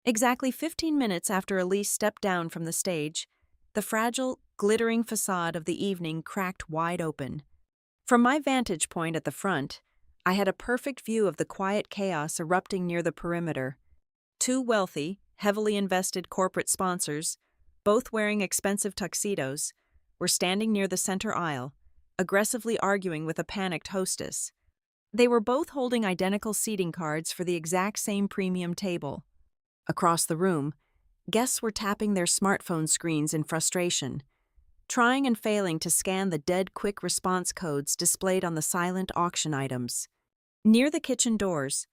S1: Exactly 15 minutes after Elise stepped down from the stage, the fragile, glittering facade of the evening cracked wide open. From my vantage point at the front, I had a perfect view of the quiet chaos erupting near the perimeter. Two wealthy, heavily invested corporate sponsors, both wearing expensive tuxedos, were standing near the center aisle, aggressively arguing with a panicked hostess. They were both holding identical seating cards for the exact same premium table. Across the room, guests were tapping their smartphone screens in frustration, trying and failing to scan the dead quick response codes displayed on the silent auction items. Near the kitchen doors,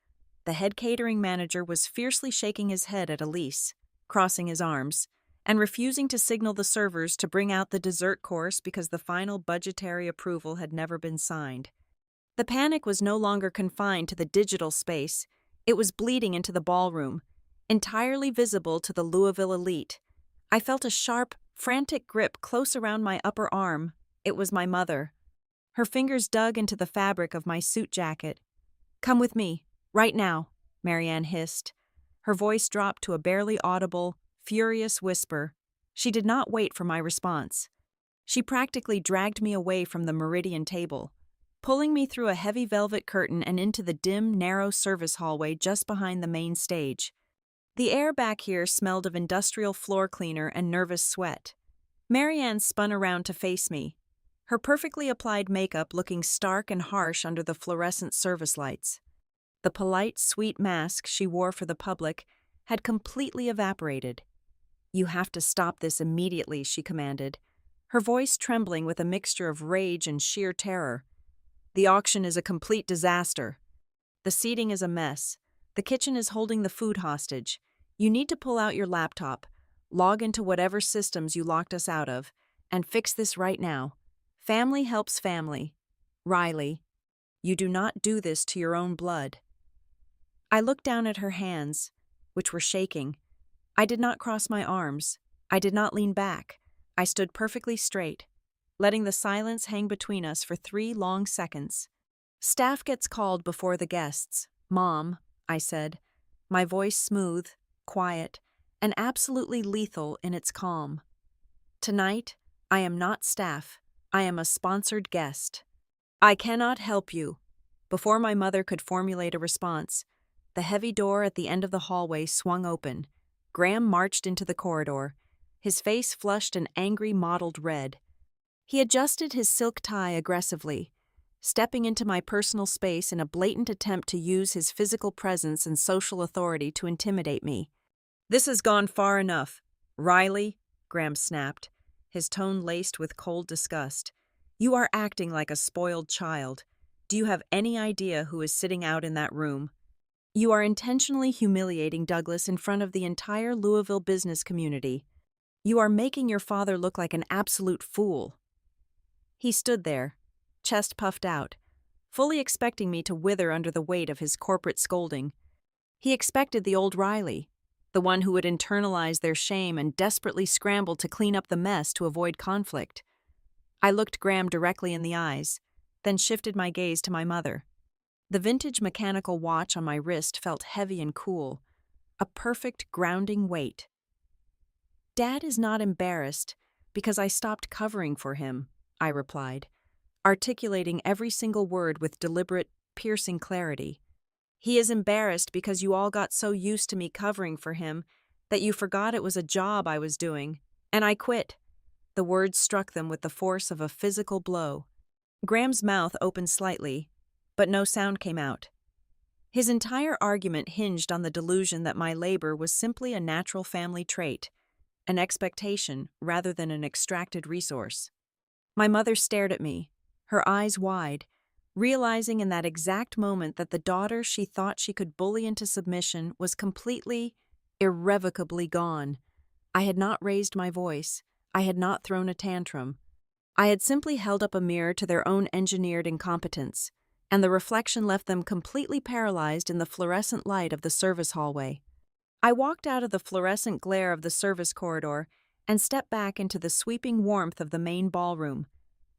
S1: the head catering manager was fiercely shaking his head at Elise, crossing his arms, and refusing to signal the servers to bring out the dessert course because the final budgetary approval had never been signed. The panic was no longer confined to the digital space, it was bleeding into the ballroom, entirely visible to the Louisville elite. I felt a sharp, frantic grip close around my upper arm. It was my mother. Her fingers dug into the fabric of my suit jacket. "Come with me, right now," Marianne hissed. Her voice dropped to a barely audible, furious whisper. She did not wait for my response. She practically dragged me away from the Meridian table, pulling me through a heavy velvet curtain and into the dim, narrow service hallway just behind the main stage. The air back here smelled of industrial floor cleaner and nervous sweat. Marianne spun around to face me, her perfectly applied makeup looking stark and harsh under the fluorescent service lights. The polite, sweet mask she wore for the public had completely evaporated. "You have to stop this immediately," she commanded, her voice trembling with a mixture of rage and sheer terror. "The auction is a complete disaster. The seating is a mess. The kitchen is holding the food hostage. You need to pull out your laptop, log into whatever systems you locked us out of, and fix this right now. Family helps family. Riley, you do not do this to your own blood." I looked down at her hands, which were shaking. I did not cross my arms. I did not lean back. I stood perfectly straight. letting the silence hang between us for 3 long seconds. Staff gets called before the guests. Mom, I said, my voice smooth, quiet, and absolutely lethal in its calm. Tonight, I am not staff. I am a sponsored guest. I cannot help you. Before my mother could formulate a response, the heavy door at the end of the hallway swung open. Graham marched into the corridor, his face flushed an angry mottled red. He adjusted his silk tie aggressively, stepping into my personal space in a blatant attempt to use his physical presence and social authority to intimidate me. "This has gone far enough. Riley," Graham snapped, his tone laced with cold disgust. "You are acting like a spoiled child. Do you have any idea who is sitting out in that room? You are intentionally humiliating Douglas in front of the entire Louisville business community. You are making your father look like an absolute fool." He stood there, chest puffed out, fully expecting me to wither under the weight of his corporate scolding. He expected the old Riley, the one who would internalize their shame and desperately scramble to clean up the mess to avoid conflict. I looked Graham directly in the eyes, then shifted my gaze to my mother. The vintage mechanical watch on my wrist felt heavy and cool, a perfect grounding weight. "Dad is not embarrassed because I stopped covering for him," I replied, articulating every single word with deliberate, piercing clarity. "He is embarrassed because you all got so used to me covering for him that you forgot it was a job I was doing, and I quit." The words struck them with the force of a physical blow. Graham's mouth opened slightly, but no sound came out. His entire argument hinged on the delusion that my labor was simply a natural family trait, an expectation rather than an extracted resource. My mother stared at me, her eyes wide, realizing in that exact moment that the daughter she thought she could bully into submission was completely, irrevocably gone. I had not raised my voice. I had not thrown a tantrum. I had simply held up a mirror to their own engineered incompetence, and the reflection left them completely paralyzed in the fluorescent light of the service hallway. I walked out of the fluorescent glare of the service corridor and stepped back into the sweeping warmth of the main ballroom,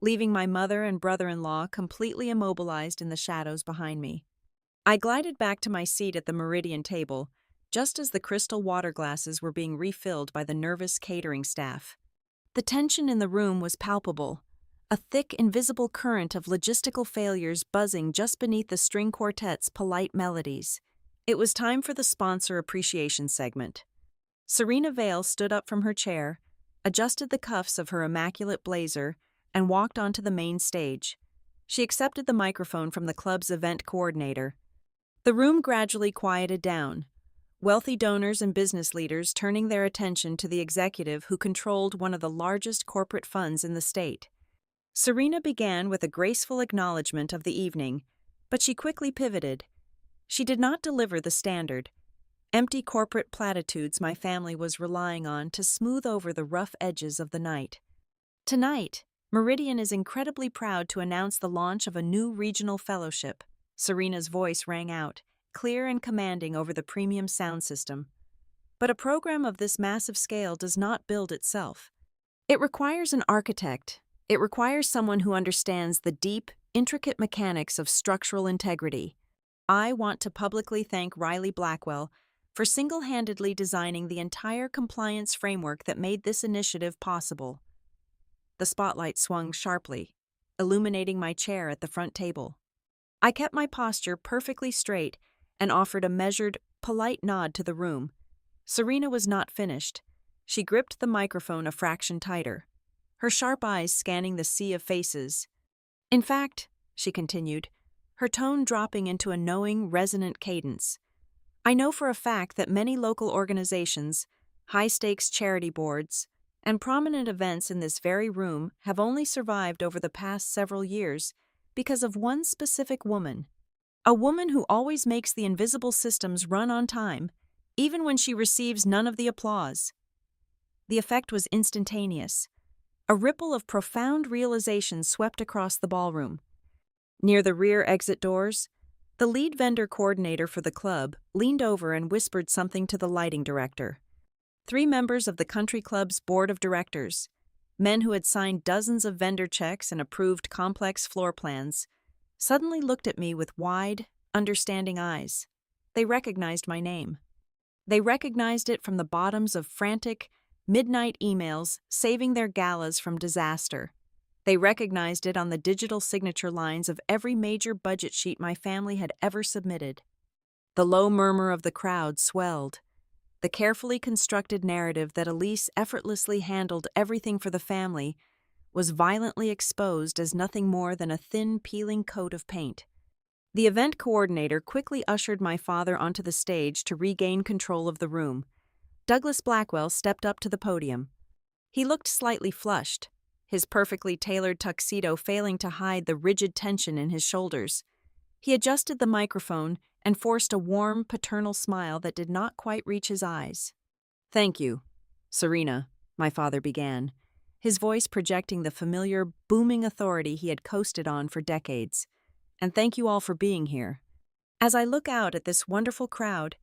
S1: leaving my mother and brother-in-law completely immobilized in the shadows behind me. I glided back to my seat at the Meridian table, just as the crystal water glasses were being refilled by the nervous catering staff. The tension in the room was palpable, a thick, invisible current of logistical failures buzzing just beneath the string quartet's polite melodies. It was time for the sponsor appreciation segment. Serena Vale stood up from her chair, adjusted the cuffs of her immaculate blazer, and walked onto the main stage. She accepted the microphone from the club's event coordinator. The room gradually quieted down, wealthy donors and business leaders turning their attention to the executive who controlled one of the largest corporate funds in the state. Serena began with a graceful acknowledgement of the evening, but she quickly pivoted. She did not deliver the standard, empty corporate platitudes my family was relying on to smooth over the rough edges of the night. "Tonight, Meridian is incredibly proud to announce the launch of a new regional fellowship," Serena's voice rang out, clear and commanding over the premium sound system. "But a program of this massive scale does not build itself. It requires an architect. It requires someone who understands the deep, intricate mechanics of structural integrity. I want to publicly thank Riley Blackwell for single-handedly designing the entire compliance framework that made this initiative possible." The spotlight swung sharply, illuminating my chair at the front table. I kept my posture perfectly straight and offered a measured, polite nod to the room. Serena was not finished. She gripped the microphone a fraction tighter, her sharp eyes scanning the sea of faces. "In fact," she continued, her tone dropping into a knowing, resonant cadence, "I know for a fact that many local organizations, high-stakes charity boards, and prominent events in this very room have only survived over the past several years because of one specific woman. A woman who always makes the invisible systems run on time, even when she receives none of the applause." The effect was instantaneous. A ripple of profound realization swept across the ballroom. Near the rear exit doors, the lead vendor coordinator for the club leaned over and whispered something to the lighting director. 3 members of the country club's board of directors, men who had signed dozens of vendor checks and approved complex floor plans, suddenly looked at me with wide, understanding eyes. They recognized my name. They recognized it from the bottoms of frantic, midnight emails saving their galas from disaster. They recognized it on the digital signature lines of every major budget sheet my family had ever submitted. The low murmur of the crowd swelled. The carefully constructed narrative that Elise effortlessly handled everything for the family was violently exposed as nothing more than a thin, peeling coat of paint. The event coordinator quickly ushered my father onto the stage to regain control of the room. Douglas Blackwell stepped up to the podium. He looked slightly flushed, his perfectly tailored tuxedo failing to hide the rigid tension in his shoulders. He adjusted the microphone and forced a warm, paternal smile that did not quite reach his eyes. "Thank you, Serena," my father began, his voice projecting the familiar, booming authority he had coasted on for decades. "And thank you all for being here. As I look out at this wonderful crowd,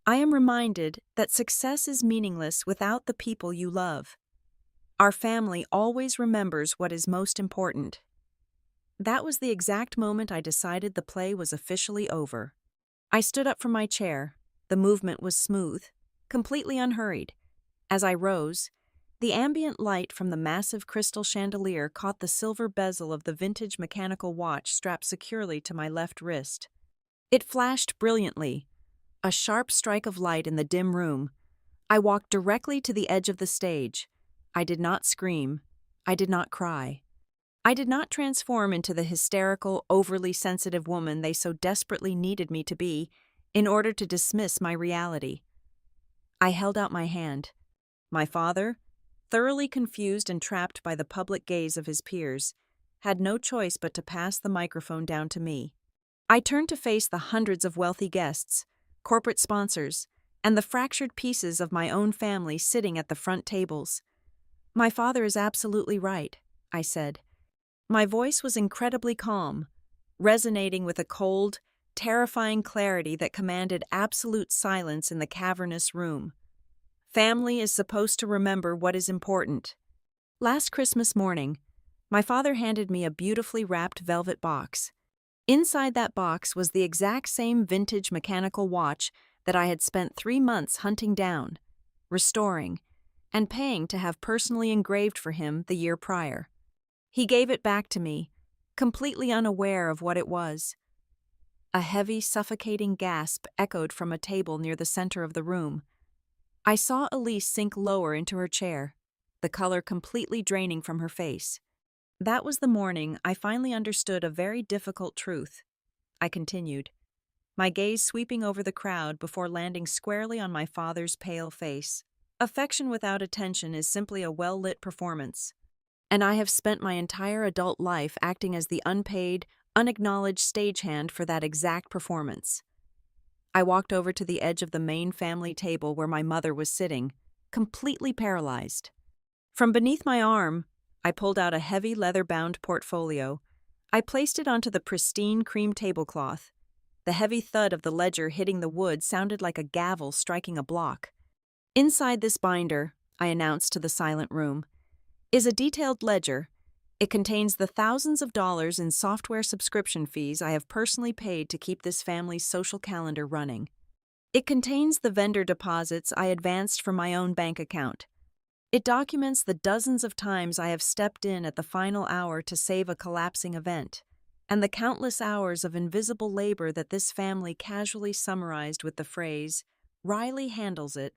S1: I am reminded that success is meaningless without the people you love. Our family always remembers what is most important." That was the exact moment I decided the play was officially over. I stood up from my chair. The movement was smooth, completely unhurried. As I rose, the ambient light from the massive crystal chandelier caught the silver bezel of the vintage mechanical watch strapped securely to my left wrist. It flashed brilliantly, a sharp strike of light in the dim room. I walked directly to the edge of the stage. I did not scream. I did not cry. I did not transform into the hysterical, overly sensitive woman they so desperately needed me to be in order to dismiss my reality. I held out my hand. My father, thoroughly confused and trapped by the public gaze of his peers, had no choice but to pass the microphone down to me. I turned to face the hundreds of wealthy guests, corporate sponsors, and the fractured pieces of my own family sitting at the front tables. "My father is absolutely right," I said. My voice was incredibly calm, resonating with a cold, terrifying clarity that commanded absolute silence in the cavernous room. Family is supposed to remember what is important. Last Christmas morning, my father handed me a beautifully wrapped velvet box. Inside that box was the exact same vintage mechanical watch that I had spent 3 months hunting down, restoring, and paying to have personally engraved for him the year prior. He gave it back to me, completely unaware of what it was. A heavy, suffocating gasp echoed from a table near the center of the room. I saw Elise sink lower into her chair, the color completely draining from her face. That was the morning I finally understood a very difficult truth. I continued, my gaze sweeping over the crowd before landing squarely on my father's pale face. Affection without attention is simply a well-lit performance. And I have spent my entire adult life acting as the unpaid, unacknowledged stagehand for that exact performance. I walked over to the edge of the main family table where my mother was sitting, completely paralyzed. From beneath my arm, I pulled out a heavy leather-bound portfolio. I placed it onto the pristine cream tablecloth. The heavy thud of the ledger hitting the wood sounded like a gavel striking a block. "Inside this binder," I announced to the silent room, "is a detailed ledger. It contains the thousands of dollars in software subscription fees I have personally paid to keep this family's social calendar running. It contains the vendor deposits I advanced from my own bank account. It documents the dozens of times I have stepped in at the final hour to save a collapsing event, and the countless hours of invisible labor that this family casually summarized with the phrase, 'Riley handles it.'"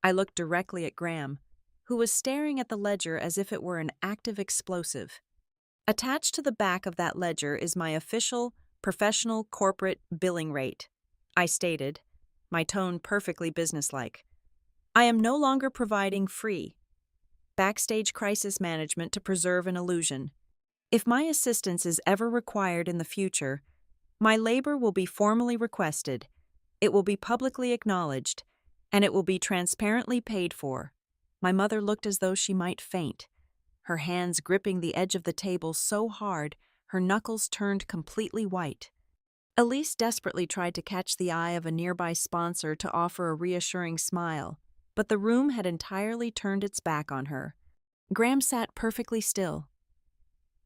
S1: I looked directly at Graham, who was staring at the ledger as if it were an active explosive. "Attached to the back of that ledger is my official, professional corporate billing rate," I stated, my tone perfectly businesslike. "I am no longer providing free backstage crisis management to preserve an illusion. If my assistance is ever required in the future, my labor will be formally requested, it will be publicly acknowledged, and it will be transparently paid for." My mother looked as though she might faint, her hands gripping the edge of the table so hard her knuckles turned completely white. Elise desperately tried to catch the eye of a nearby sponsor to offer a reassuring smile, but the room had entirely turned its back on her. Graham sat perfectly still,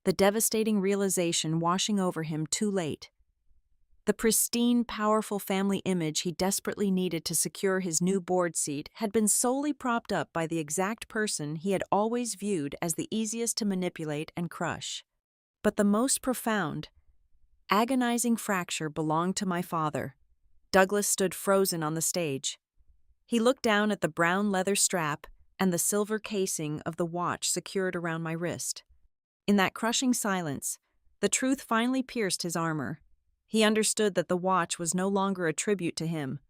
S1: the devastating realization washing over him too late. The pristine, powerful family image he desperately needed to secure his new board seat had been solely propped up by the exact person he had always viewed as the easiest to manipulate and crush. But the most profound, agonizing fracture belonged to my father. Douglas stood frozen on the stage. He looked down at the brown leather strap and the silver casing of the watch secured around my wrist. In that crushing silence, the truth finally pierced his armor. He understood that the watch was no longer a tribute to him.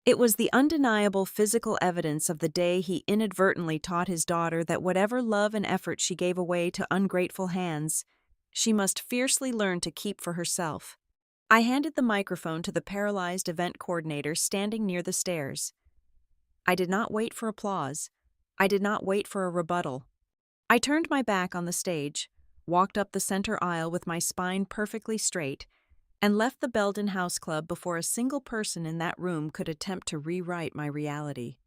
S1: It was the undeniable physical evidence of the day he inadvertently taught his daughter that whatever love and effort she gave away to ungrateful hands, she must fiercely learn to keep for herself. I handed the microphone to the paralyzed event coordinator standing near the stairs. I did not wait for applause. I did not wait for a rebuttal. I turned my back on the stage, walked up the center aisle with my spine perfectly straight, and left the Belden House Club before a single person in that room could attempt to rewrite my reality.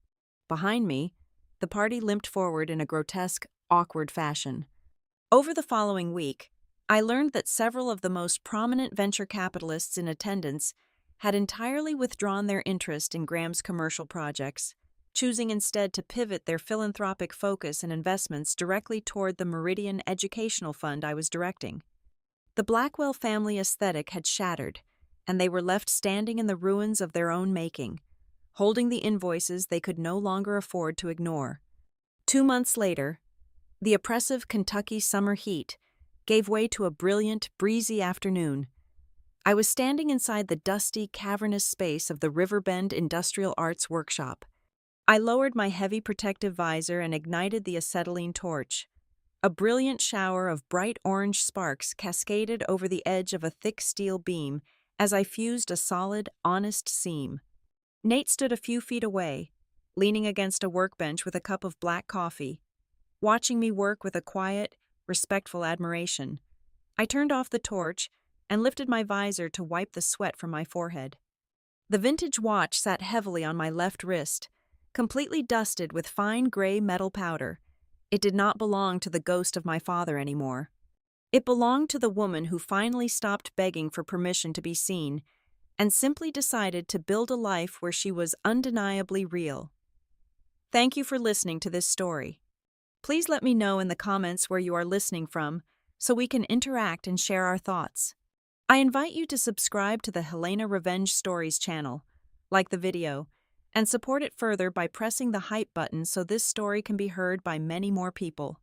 S1: Behind me, the party limped forward in a grotesque, awkward fashion. Over the following week, I learned that several of the most prominent venture capitalists in attendance had entirely withdrawn their interest in Graham's commercial projects, choosing instead to pivot their philanthropic focus and investments directly toward the Meridian Educational Fund I was directing. The Blackwell family aesthetic had shattered, and they were left standing in the ruins of their own making, holding the invoices they could no longer afford to ignore. 2 months later, the oppressive Kentucky summer heat gave way to a brilliant, breezy afternoon. I was standing inside the dusty, cavernous space of the Riverbend Industrial Arts Workshop. I lowered my heavy protective visor and ignited the acetylene torch. A brilliant shower of bright orange sparks cascaded over the edge of a thick steel beam as I fused a solid, honest seam. Nate stood a few feet away, leaning against a workbench with a cup of black coffee, watching me work with a quiet, respectful admiration. I turned off the torch and lifted my visor to wipe the sweat from my forehead. The vintage watch sat heavily on my left wrist, completely dusted with fine gray metal powder. It did not belong to the ghost of my father anymore. It belonged to the woman who finally stopped begging for permission to be seen and simply decided to build a life where she was undeniably real. Thank you for listening to this story. Please let me know in the comments where you are listening from so we can interact and share our thoughts. I invite you to subscribe to the Helena Revenge Stories channel, like the video, and support it further by pressing the hype button so this story can be heard by many more people.